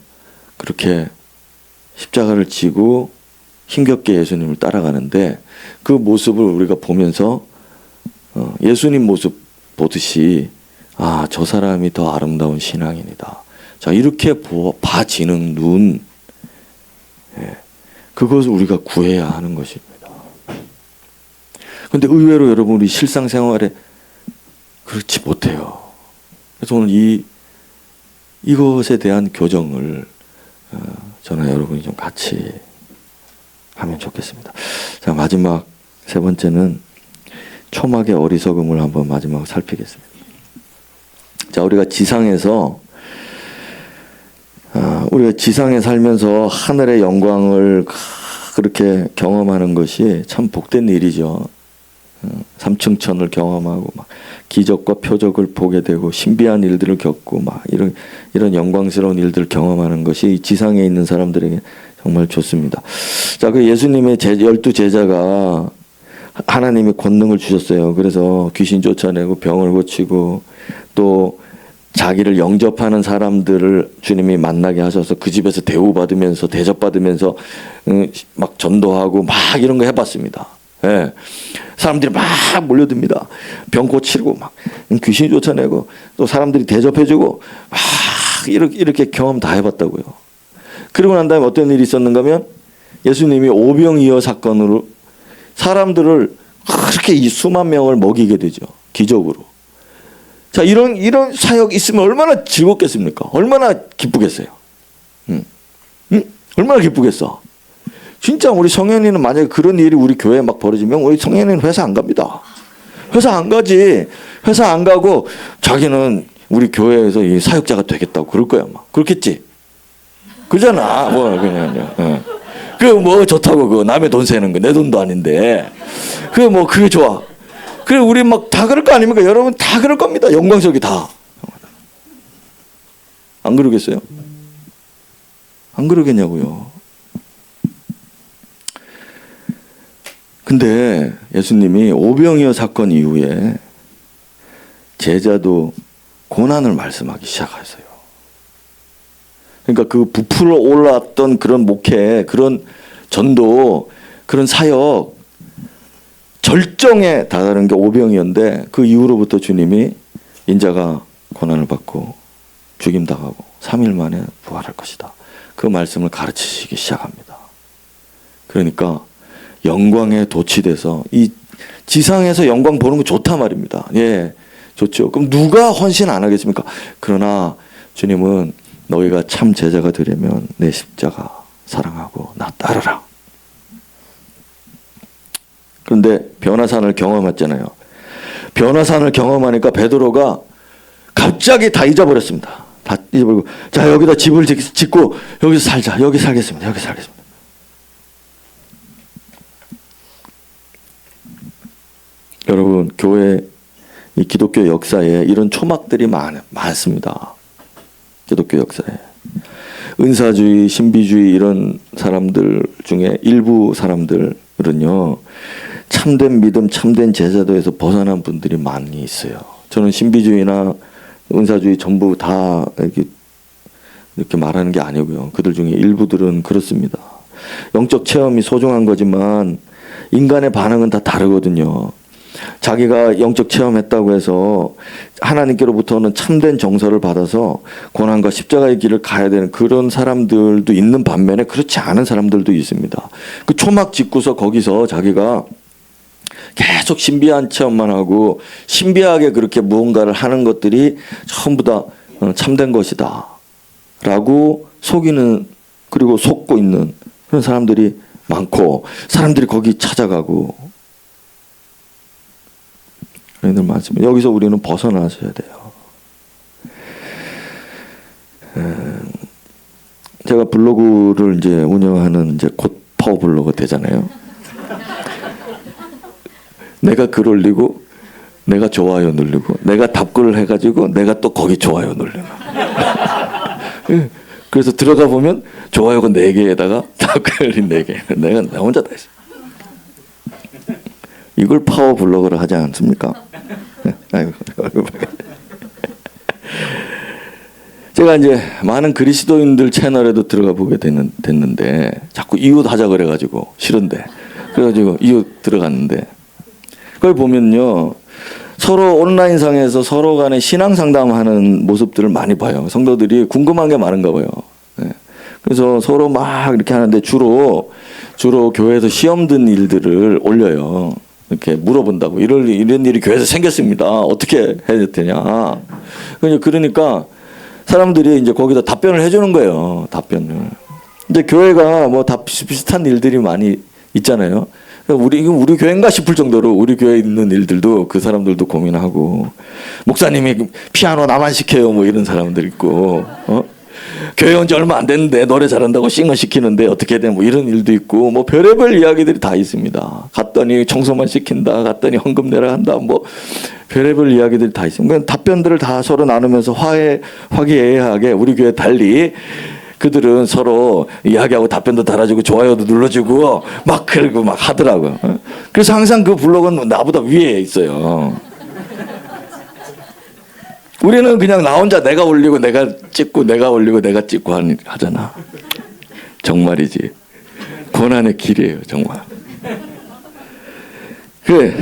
그렇게 십자가를 지고 힘겹게 예수님을 따라가는데 그 모습을 우리가 보면서 예수님 모습 보듯이 아, 저 사람이 더 아름다운 신앙인이다. 자, 이렇게 봐지는 눈, 그것을 우리가 구해야 하는 것입니다. 그런데 의외로 여러분 우리 실상생활에 그렇지 못해요. 그래서 오늘 이것에 대한 교정을 저나 여러분이 좀 같이 하면 좋겠습니다. 자, 마지막 세 번째는 초막의 어리석음을 한번 마지막 살피겠습니다. 자, 우리가 지상에 살면서 하늘의 영광을 그렇게 경험하는 것이 참 복된 일이죠. 삼층천을 경험하고 막 기적과 표적을 보게 되고 신비한 일들을 겪고 막 이런 영광스러운 일들을 경험하는 것이 지상에 있는 사람들에게 정말 좋습니다. 자, 그 예수님의 12 제자가 하나님이 권능을 주셨어요. 그래서 귀신 쫓아내고 병을 고치고 또 자기를 영접하는 사람들을 주님이 만나게 하셔서 그 집에서 대우받으면서 대접받으면서 막 전도하고 막 이런 거 해봤습니다. 예. 사람들이 막 몰려듭니다. 병 고치고 막 귀신 쫓아내고 또 사람들이 대접해주고 막 이렇게 경험 다 해봤다고요. 그러고 난 다음에 어떤 일이 있었는가 하면 예수님이 오병이어 사건으로 사람들을 그렇게 이 수만 명을 먹이게 되죠. 기적으로. 자, 이런 사역 있으면 얼마나 즐겁겠습니까? 얼마나 기쁘겠어요? 얼마나 기쁘겠어? 진짜 우리 성현이는 만약에 그런 일이 우리 교회에 막 벌어지면 우리 성현이는 회사 안 갑니다. 회사 안 가지. 회사 안 가고 자기는 우리 교회에서 이 사역자가 되겠다고 그럴 거야. 막. 그렇겠지? 그러잖아. 뭐 그냥. 그 뭐 좋다고 그 남의 돈 세는 거 내 돈도 아닌데. 그게 좋아. 그래 우리 막 다 그럴 거 아닙니까? 여러분 다 그럴 겁니다. 영광스럽게 다. 안 그러겠어요? 안 그러겠냐고요. 근데 예수님이 오병이어 사건 이후에 제자도 고난을 말씀하기 시작했어요. 그러니까 그 부풀어 올랐던 그런 목회, 그런 전도, 그런 사역 절정에 다다른 게 오병이어인데 그 이후로부터 주님이 인자가 고난을 받고 죽임당하고 3일 만에 부활할 것이다. 그 말씀을 가르치시기 시작합니다. 그러니까 영광에 도취돼서 이 지상에서 영광 보는 거 좋다 말입니다. 예, 좋죠. 그럼 누가 헌신 안 하겠습니까? 그러나 주님은 너희가 참 제자가 되려면 내 십자가 사랑하고 나 따르라. 그런데 변화산을 경험했잖아요. 변화산을 경험하니까 베드로가 갑자기 다 잊어버렸습니다. 다 잊어버리고 자, 여기다 집을 짓고 여기서 살자. 여기 살겠습니다. 여기 살겠습니다. 여러분, 교회 이 기독교 역사에 이런 초막들이 많습니다. 기독교 역사에 은사주의, 신비주의 이런 사람들 중에 일부 사람들은요 참된 믿음, 참된 제자도에서 벗어난 분들이 많이 있어요. 저는 신비주의나 은사주의 전부 다 이렇게 말하는 게 아니고요. 그들 중에 일부들은 그렇습니다. 영적 체험이 소중한 거지만 인간의 반응은 다 다르거든요. 자기가 영적 체험했다고 해서 하나님께로부터는 참된 정서를 받아서 고난과 십자가의 길을 가야 되는 그런 사람들도 있는 반면에 그렇지 않은 사람들도 있습니다. 그 초막 짓고서 거기서 자기가 계속 신비한 체험만 하고 신비하게 그렇게 무언가를 하는 것들이 전부 다 참된 것이다 라고 속이는, 그리고 속고 있는 그런 사람들이 많고 사람들이 거기 찾아가고 그런 일 많습니다. 여기서 우리는 벗어나셔야 돼요. 제가 블로그를 이제 운영하는 이제 곧 파워블로거 되잖아요. 내가 글 올리고 내가 좋아요 누르고 내가 답글을 해가지고 내가 또 거기 좋아요 누르는. 그래서 들어가 보면 좋아요가 4개에다가 답글이 4개. 내가 나 혼자 다 했어. 이걸 파워블로거를 하지 않습니까? 제가 제가 이제 많은 그리스도인들 채널에도 들어가 보게 됐는데 자꾸 이웃 하자 그래가지고 싫은데 그래가지고 이웃 들어갔는데 그걸 보면요 서로 온라인상에서 서로 간에 신앙 상담하는 모습들을 많이 봐요. 성도들이 궁금한 게 많은가 봐요. 네. 그래서 서로 막 이렇게 하는데 주로 교회에서 시험 든 일들을 올려요. 이렇게 물어본다고 이런 일이 교회에서 생겼습니다. 어떻게 해야 되냐. 그러니까 사람들이 이제 거기다 답변을 해주는 거예요. 답변을. 근데 교회가 뭐 다 비슷비슷한 일들이 많이 있잖아요. 우리 교회인가 싶을 정도로 우리 교회에 있는 일들도 그 사람들도 고민하고 목사님이 피아노 나만 시켜요 뭐 이런 사람들 있고 교회 온 지 얼마 안 됐는데 노래 잘한다고 싱어 시키는데 어떻게 돼 뭐 이런 일도 있고 뭐 별의별 이야기들이 다 있습니다. 갔더니 청소만 시킨다 갔더니 헌금 내라 한다 뭐 별의별 이야기들이 다 있습니다. 그러니까 답변들을 다 서로 나누면서 화기애애하게 우리 교회 달리 그들은 서로 이야기하고 답변도 달아주고 좋아요도 눌러주고 막 그러고 막 하더라고요. 그래서 항상 그 블로그는 나보다 위에 있어요. 우리는 그냥 나 혼자 내가 올리고 내가 찍고 내가 올리고 내가 찍고 하잖아. 정말이지. 고난의 길이에요 정말. 그래.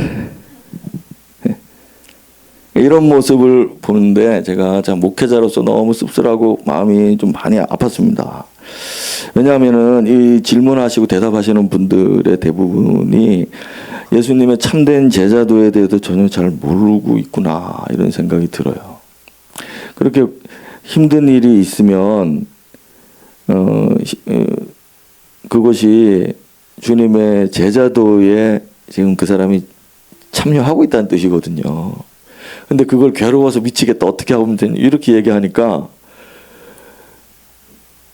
이런 모습을 보는데 제가 참 목회자로서 너무 씁쓸하고 마음이 좀 많이 아팠습니다. 왜냐하면은 이 질문하시고 대답하시는 분들의 대부분이 예수님의 참된 제자도에 대해서 전혀 잘 모르고 있구나 이런 생각이 들어요. 그렇게 힘든 일이 있으면 그것이 주님의 제자도에 지금 그 사람이 참여하고 있다는 뜻이거든요. 근데 그걸 괴로워서 미치겠다 어떻게 하면 되냐 이렇게 얘기하니까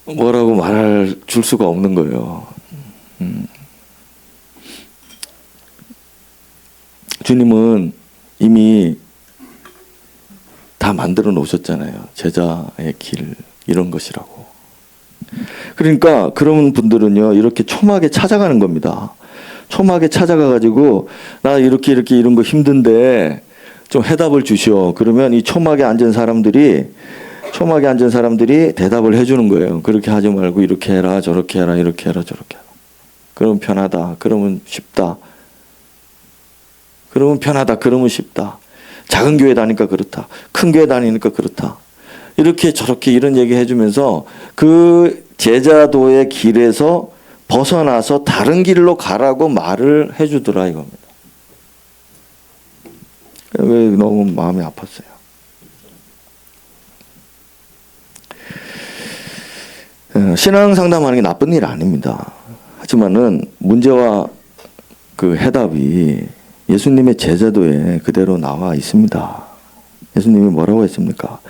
뭐라고 말할 줄 수가 없는 거예요. 주님은 이미 다 만들어 놓으셨잖아요. 제자의 길 이런 것이라고. 그러니까 그런 분들은요 이렇게 초막에 찾아가는 겁니다. 초막에 찾아가가지고 나 이렇게 이런 거 힘든데 좀 해답을 주시오. 그러면 이 초막에 앉은 사람들이 대답을 해주는 거예요. 그렇게 하지 말고 이렇게 해라 저렇게 해라 이렇게 해라 저렇게 해라. 그러면 편하다. 그러면 쉽다. 그러면 편하다. 그러면 쉽다. 작은 교회 다니니까 그렇다. 큰 교회 다니니까 그렇다. 이렇게 저렇게 이런 얘기 해주면서 그 제자도의 길에서 벗어나서 다른 길로 가라고 말을 해주더라 이겁니다. 왜 너무 마음이 아팠어요. 신앙 상담하는 게 나쁜 일 아닙니다. 하지만은 문제와 그 해답이 예수님의 제자도에 그대로 나와 있습니다. 예수님이 뭐라고 했습니까?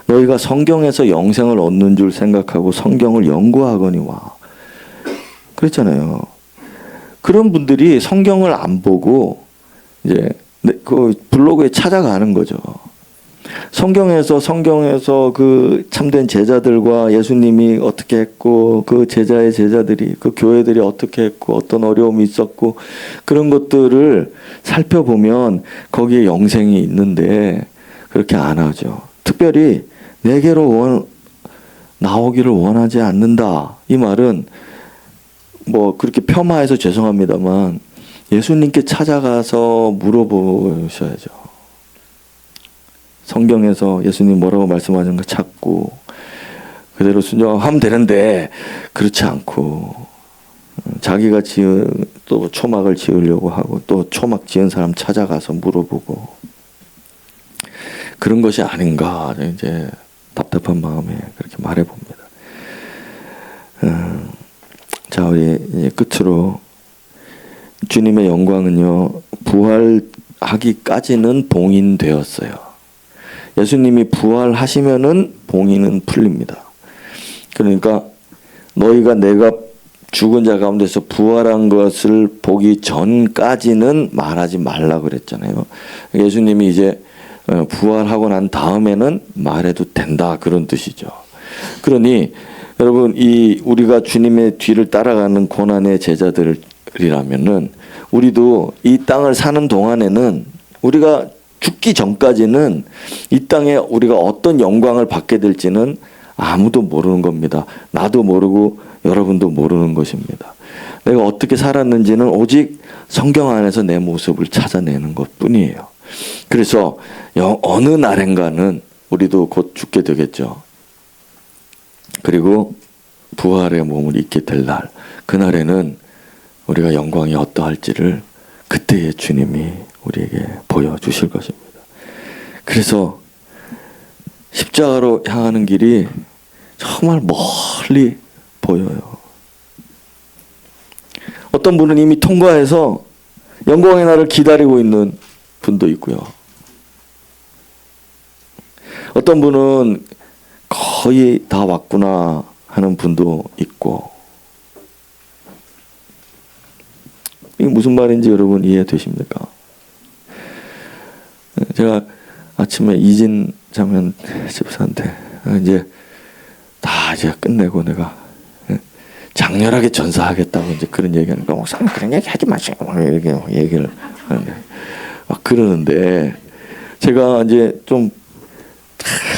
너희가 성경에서 영생을 얻는 줄 생각하고 성경을 연구하거니와 그랬잖아요. 그런 분들이 성경을 안 보고 이제 그 블로그에 찾아가는 거죠. 성경에서 그 참된 제자들과 예수님이 어떻게 했고 그 제자의 제자들이 그 교회들이 어떻게 했고 어떤 어려움이 있었고 그런 것들을 살펴보면 거기에 영생이 있는데 그렇게 안 하죠. 특별히 내게로 나오기를 원하지 않는다. 이 말은 뭐 그렇게 폄하해서 죄송합니다만 예수님께 찾아가서 물어보셔야죠. 성경에서 예수님 뭐라고 말씀하는가 찾고 그대로 순종하면 되는데 그렇지 않고 자기가 지은 또 초막을 지으려고 하고 또 초막 지은 사람 찾아가서 물어보고 그런 것이 아닌가 이제 답답한 마음에 그렇게 말해봅니다. 자 우리 이제 끝으로 주님의 영광은요 부활하기까지는 봉인되었어요. 예수님이 부활하시면은 봉인은 풀립니다. 그러니까 너희가 내가 죽은 자 가운데서 부활한 것을 보기 전까지는 말하지 말라 그랬잖아요. 예수님이 이제 부활하고 난 다음에는 말해도 된다 그런 뜻이죠. 그러니 여러분 이 우리가 주님의 뒤를 따라가는 고난의 제자들이라면은 우리도 이 땅을 사는 동안에는 우리가 죽기 전까지는 이 땅에 우리가 어떤 영광을 받게 될지는 아무도 모르는 겁니다. 나도 모르고 여러분도 모르는 것입니다. 내가 어떻게 살았는지는 오직 성경 안에서 내 모습을 찾아내는 것뿐이에요. 그래서 어느 날인가는 우리도 곧 죽게 되겠죠. 그리고 부활의 몸을 입게 될 날, 그날에는 우리가 영광이 어떠할지를 그때의 주님이 우리에게 보여주실 것입니다. 그래서 십자가로 향하는 길이 정말 멀리 보여요. 어떤 분은 이미 통과해서 영광의 날을 기다리고 있는 분도 있고요. 어떤 분은 거의 다 왔구나 하는 분도 있고. 이게 무슨 말인지 여러분 이해되십니까? 제가 아침에 이진 자면 집사한테 이제 다 이제 끝내고 내가 장렬하게 전사하겠다고 이제 그런 얘기하니까 목사님 그런 얘기 하지 마세요. 이렇게 얘기를 하는데 막 그러는데 제가 이제 좀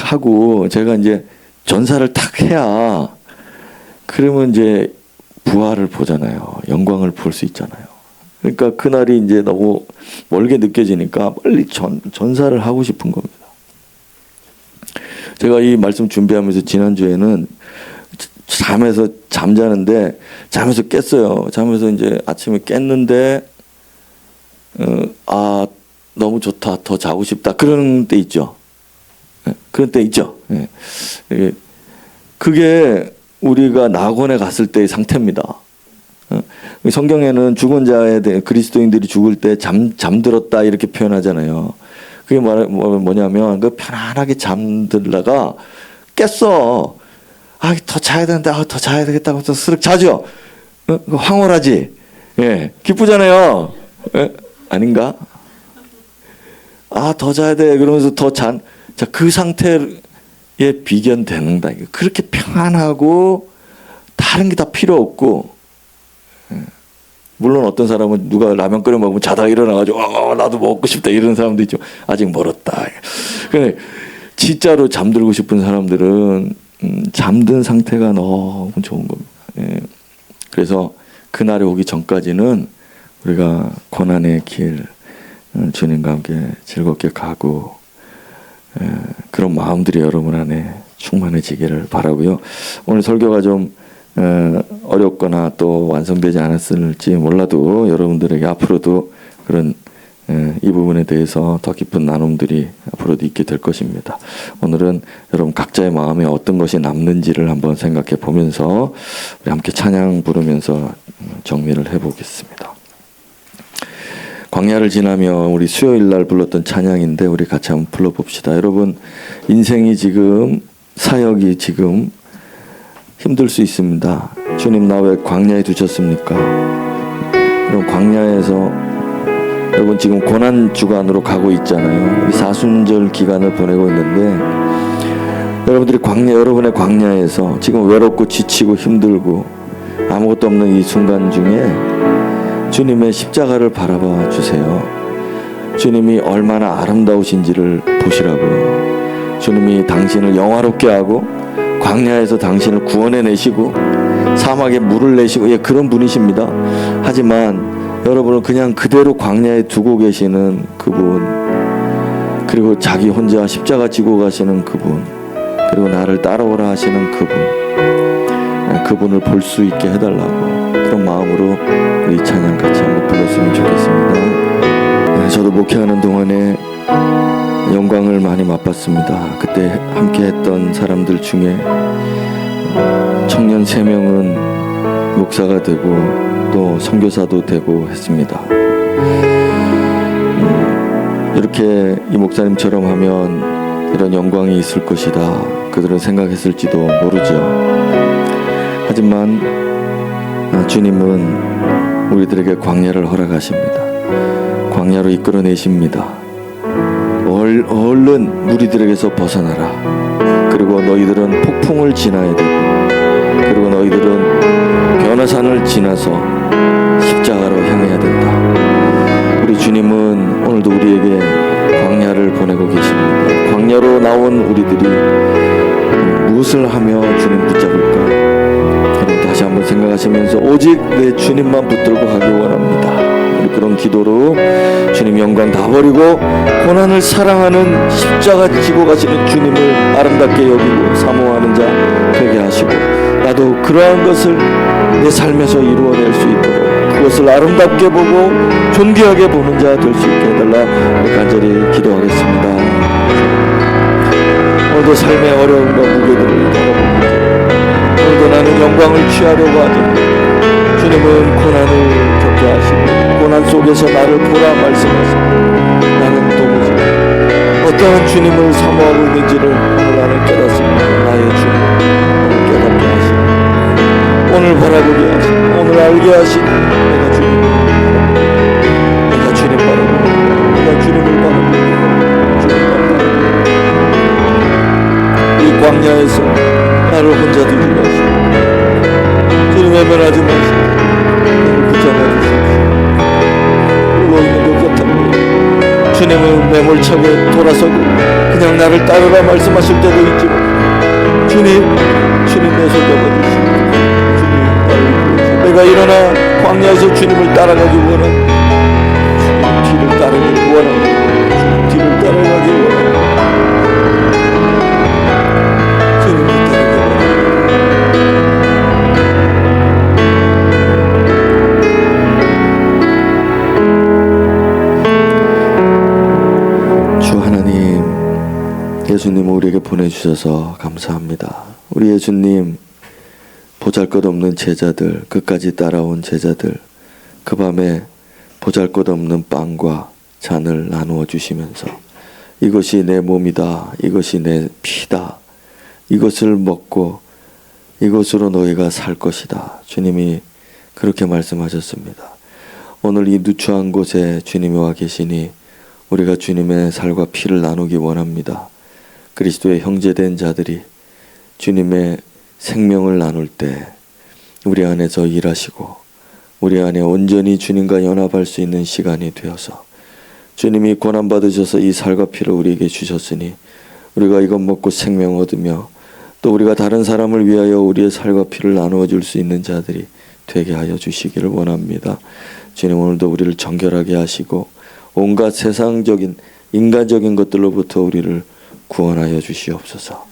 하고 제가 이제 전사를 탁 해야 그러면 이제 부활을 보잖아요. 영광을 볼 수 있잖아요. 그러니까 그날이 이제 너무 멀게 느껴지니까 빨리 전사를 하고 싶은 겁니다. 제가 이 말씀 준비하면서 지난주에는 잠에서 잠자는데 잠에서 깼어요. 잠에서 이제 아침에 깼는데 아 너무 좋다, 더 자고 싶다 그런 때 있죠. 그런 때 있죠. 그게 우리가 낙원에 갔을 때의 상태입니다. 성경에는 죽은 자에 대해 그리스도인들이 죽을 때 잠들었다 이렇게 표현하잖아요. 그게 뭐냐면 그 편안하게 잠들다가 깼어. 아, 더 자야 되는데, 더 자야 되겠다고 해서 스르륵 자죠. 황홀하지. 예, 기쁘잖아요. 예? 아닌가? 아, 더 자야 돼. 그러면서 자, 그 상태에 비견되는다. 그렇게 평안하고 다른 게 다 필요 없고. 예. 물론 어떤 사람은 누가 라면 끓여 먹으면 자다가 일어나가지고 나도 먹고 싶다 이런 사람도 있죠. 아직 멀었다. 근데 진짜로 잠들고 싶은 사람들은 잠든 상태가 너무 좋은 겁니다. 예. 그래서 그날이 오기 전까지는 우리가 고난의 길 주님과 함께 즐겁게 가고 그런 마음들이 여러분 안에 충만해지기를 바라고요. 오늘 설교가 좀 어렵거나 또 완성되지 않았을지 몰라도 여러분들에게 앞으로도 그런 이 부분에 대해서 더 깊은 나눔들이 앞으로도 있게 될 것입니다. 오늘은 여러분 각자의 마음에 어떤 것이 남는지를 한번 생각해 보면서 우리 함께 찬양 부르면서 정리를 해보겠습니다. 광야를 지나며 우리 수요일 날 불렀던 찬양인데 우리 같이 한번 불러봅시다. 여러분 인생이 지금 사역이 지금 힘들 수 있습니다. 주님 나 왜 광야에 두셨습니까? 그럼 광야에서 여러분 지금 고난 주간으로 가고 있잖아요. 우리 사순절 기간을 보내고 있는데 여러분들이 여러분의 광야에서 지금 외롭고 지치고 힘들고 아무것도 없는 이 순간 중에 주님의 십자가를 바라봐 주세요. 주님이 얼마나 아름다우신지를 보시라고요. 주님이 당신을 영화롭게 하고 광야에서 당신을 구원해내시고 사막에 물을 내시고 그런 분이십니다. 하지만 여러분은 그냥 그대로 광야에 두고 계시는 그분, 그리고 자기 혼자 십자가 지고 가시는 그분, 그리고 나를 따라오라 하시는 그분을 볼 수 있게 해달라고 그런 마음으로 우리 찬양 같이 한번 불렀으면 좋겠습니다. 저도 목회하는 동안에 영광을 많이 맛봤습니다. 그때 함께 했던 사람들 중에 청년 3명은 목사가 되고 또 선교사도 되고 했습니다. 이렇게 이 목사님처럼 하면 이런 영광이 있을 것이다. 그들은 생각했을지도 모르죠. 하지만 주님은 우리들에게 광야를 허락하십니다. 광야로 이끌어내십니다. 얼른 무리들에게서 벗어나라. 그리고 너희들은 폭풍을 지나야 되고 그리고 너희들은 변화산을 지나서 십자가로 향해야 된다. 우리 주님은 오늘도 우리에게 광야를 보내고 계십니다. 광야로 나온 우리들이 무엇을 하며 주님 붙잡을까? 여러분 다시 한번 생각하시면서 오직 내 주님만 붙들고 가기 원합니다. 우리 그런 기도로 주님 영광 다 버리고 고난을 사랑하는 십자가 지고 가시는 주님을 아름답게 여기고 사모하는 자 되게 하시고, 나도 그러한 것을 내 삶에서 이루어낼 수 있도록 그것을 아름답게 보고 존귀하게 보는 자 될 수 있게 해달라 간절히 기도하겠습니다. 오늘도 삶의 어려움과 무게들을 바라봅니다. 오늘도 나는 영광을 취하려고 하지, 주님은 고난을 겪게 하시고 고난 속에서 나를 보라 말씀하시고, 나는 도무지 어떠한 주님을 사모하고 있는지를 오늘 나는 깨닫습니다. 나의 주님 오늘 깨닫게 하시고 오늘 바라보게 하시고 오늘 알게 하시니 내가 주님을 바라보고, 내가 주님 바라보고, 내가 주님을 바라보고, 주님만 바라보고, 이 광야에서 나를 혼자 두지 마시고 주님 외면하지 마시고 나를 붙잡아 주십시오. 울고 있는 것 같은데 주님은 매몰차게 돌아서고 그냥 나를 따르라 말씀하실 때도 있지만 주님 내 손 잡아주시고 주님 나를 부르시고, 내가 일어나 광야에서 주님을 따라가기 원하는, 주님 뒤를 따르기 원하는, 주님 뒤를 따라가기 원하는, 주님을 따르기 원하는. 주 하나님, 예수님을 우리에게 보내주셔서 감사합니다. 우리 예수님 보잘것없는 제자들, 끝까지 따라온 제자들, 그 밤에 보잘것없는 빵과 잔을 나누어 주시면서 이것이 내 몸이다, 이것이 내 피다, 이것을 먹고 이것으로 너희가 살 것이다, 주님이 그렇게 말씀하셨습니다. 오늘 이 누추한 곳에 주님이 와 계시니 우리가 주님의 살과 피를 나누기 원합니다. 그리스도의 형제된 자들이 주님의 생명을 나눌 때 우리 안에서 일하시고 우리 안에 온전히 주님과 연합할 수 있는 시간이 되어서, 주님이 고난받으셔서 이 살과 피를 우리에게 주셨으니 우리가 이것 먹고 생명 얻으며 또 우리가 다른 사람을 위하여 우리의 살과 피를 나누어 줄 수 있는 자들이 되게 하여 주시기를 원합니다. 주님 오늘도 우리를 정결하게 하시고 온갖 세상적인 인간적인 것들로부터 우리를 구원하여 주시옵소서.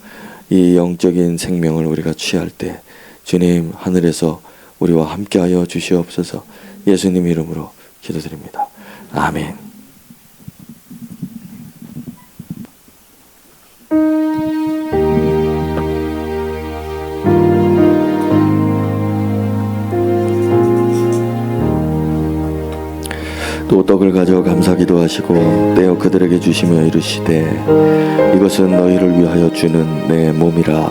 이 영적인 생명을 우리가 취할 때 주님 하늘에서 우리와 함께하여 주시옵소서. 예수님 이름으로 기도드립니다. 아멘. 또 떡을 가져 감사기도 하시고 떼어 그들에게 주시며 이르시되 이것은 너희를 위하여 주는 내 몸이라,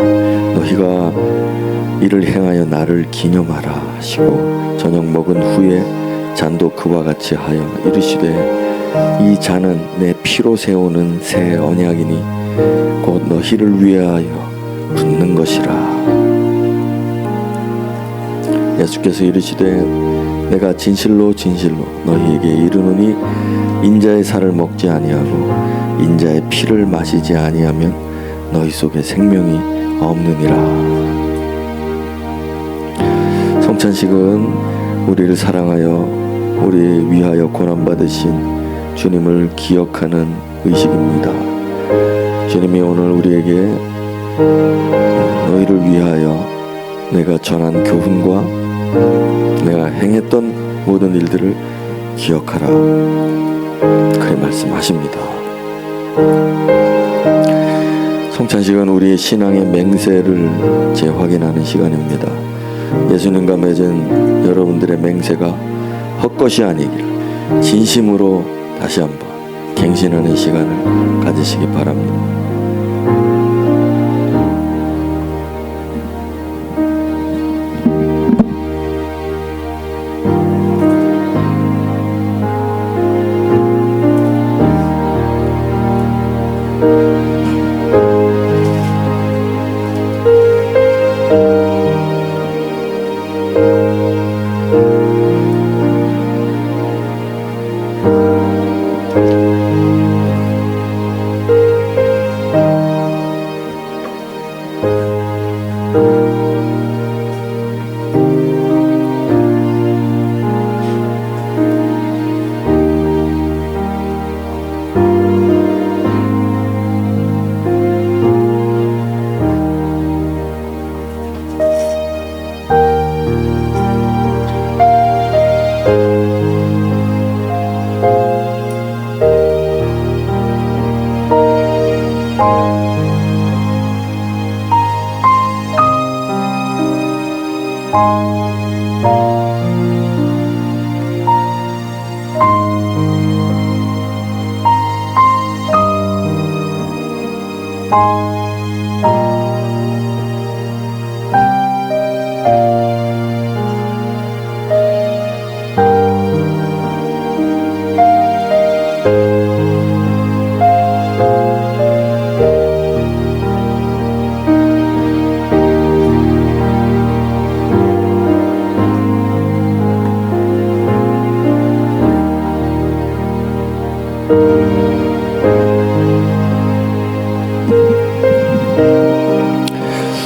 너희가 이를 행하여 나를 기념하라 하시고 저녁 먹은 후에 잔도 그와 같이 하여 이르시되 이 잔은 내 피로 세우는 새 언약이니 곧 너희를 위하여 붓는 것이라. 예수께서 이르시되 내가 진실로 진실로 너희에게 이르노니 인자의 살을 먹지 아니하고 인자의 피를 마시지 아니하면 너희 속에 생명이 없느니라. 성찬식은 우리를 사랑하여 우리 위하여 고난받으신 주님을 기억하는 의식입니다. 주님이 오늘 우리에게 너희를 위하여 내가 전한 교훈과 내가 행했던 모든 일들을 기억하라, 그렇게 말씀하십니다. 성찬식은 우리의 신앙의 맹세를 재확인하는 시간입니다. 예수님과 맺은 여러분들의 맹세가 헛것이 아니길 진심으로 다시 한번 갱신하는 시간을 가지시기 바랍니다.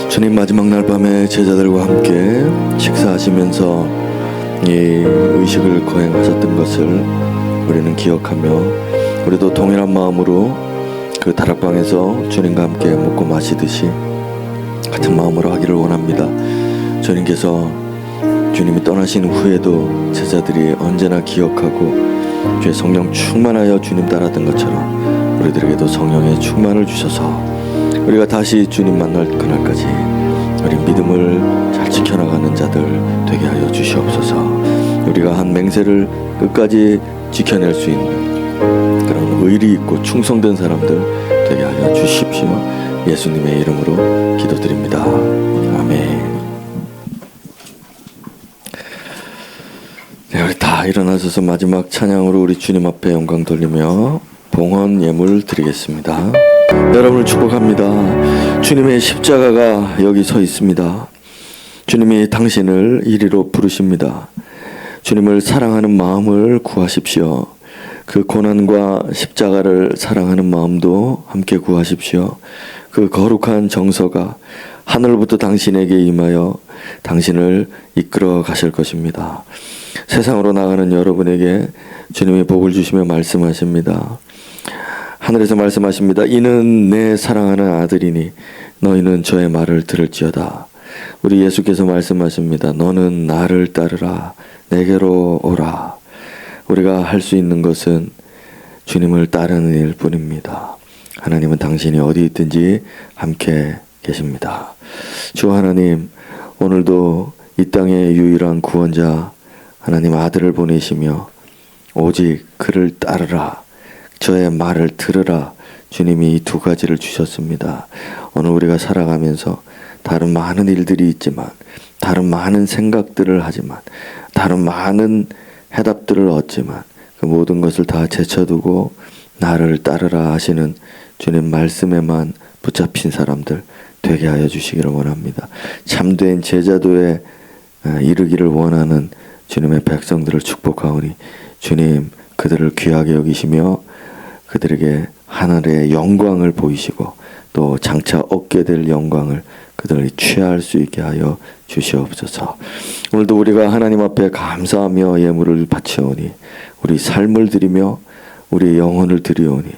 주님, 마지막 날 밤에 제자들과 함께 식사하시면서 이 의식을 거행하셨던 것을 우리는 기억하며 우리도 동일한 마음으로 그 다락방에서 주님과 함께 먹고 마시듯이 같은 마음으로 하기를 원합니다. 주님께서 주님이 떠나신 후에도 제자들이 언제나 기억하고 주의 성령 충만하여 주님 따랐던 것처럼 우리들에게도 성령의 충만을 주셔서 우리가 다시 주님 만날 그날까지 우리 믿음을 잘 지켜나가는 자들 되게 하여 주시옵소서. 우리가 한 맹세를 끝까지 지켜낼 수 있는 그런 의리 있고 충성된 사람들 되게 하여 주십시오. 예수님의 이름으로 기도드립니다. 아멘. 네, 우리 다 일어나셔서 마지막 찬양으로 우리 주님 앞에 영광 돌리며 봉헌 예물 드리겠습니다. 여러분을 축복합니다. 주님의 십자가가 여기 서 있습니다. 주님이 당신을 이리로 부르십니다. 주님을 사랑하는 마음을 구하십시오. 그 고난과 십자가를 사랑하는 마음도 함께 구하십시오. 그 거룩한 정서가 하늘부터 당신에게 임하여 당신을 이끌어 가실 것입니다. 세상으로 나가는 여러분에게 주님이 복을 주시며 말씀하십니다. 하늘에서 말씀하십니다. 이는 내 사랑하는 아들이니 너희는 저의 말을 들을지어다. 우리 예수께서 말씀하십니다. 너는 나를 따르라. 내게로 오라. 우리가 할 수 있는 것은 주님을 따르는 일뿐입니다. 하나님은 당신이 어디 있든지 함께 계십니다. 주 하나님, 오늘도 이 땅의 유일한 구원자 하나님 아들을 보내시며 오직 그를 따르라. 저의 말을 들으라. 주님이 이 두 가지를 주셨습니다. 오늘 우리가 살아가면서 다른 많은 일들이 있지만, 다른 많은 생각들을 하지만, 다른 많은 해답들을 얻지만 그 모든 것을 다 제쳐두고 나를 따르라 하시는 주님 말씀에만 붙잡힌 사람들 되게 하여 주시기를 원합니다. 참된 제자도에 이르기를 원하는 주님의 백성들을 축복하오니 주님 그들을 귀하게 여기시며 그들에게 하늘의 영광을 보이시고 또 장차 얻게 될 영광을 그들이 취할 수 있게 하여 주시옵소서. 오늘도 우리가 하나님 앞에 감사하며 예물을 바치오니 우리 삶을 드리며 우리의 영혼을 드리오니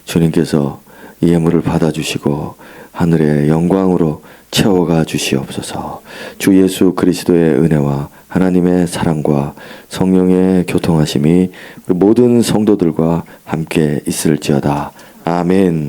주님께서 이 예물을 받아주시고 하늘의 영광으로 채워가 주시옵소서. 주 예수 그리스도의 은혜와 하나님의 사랑과 성령의 교통하심이 우리 모든 성도들과 함께 있을지어다. 아멘.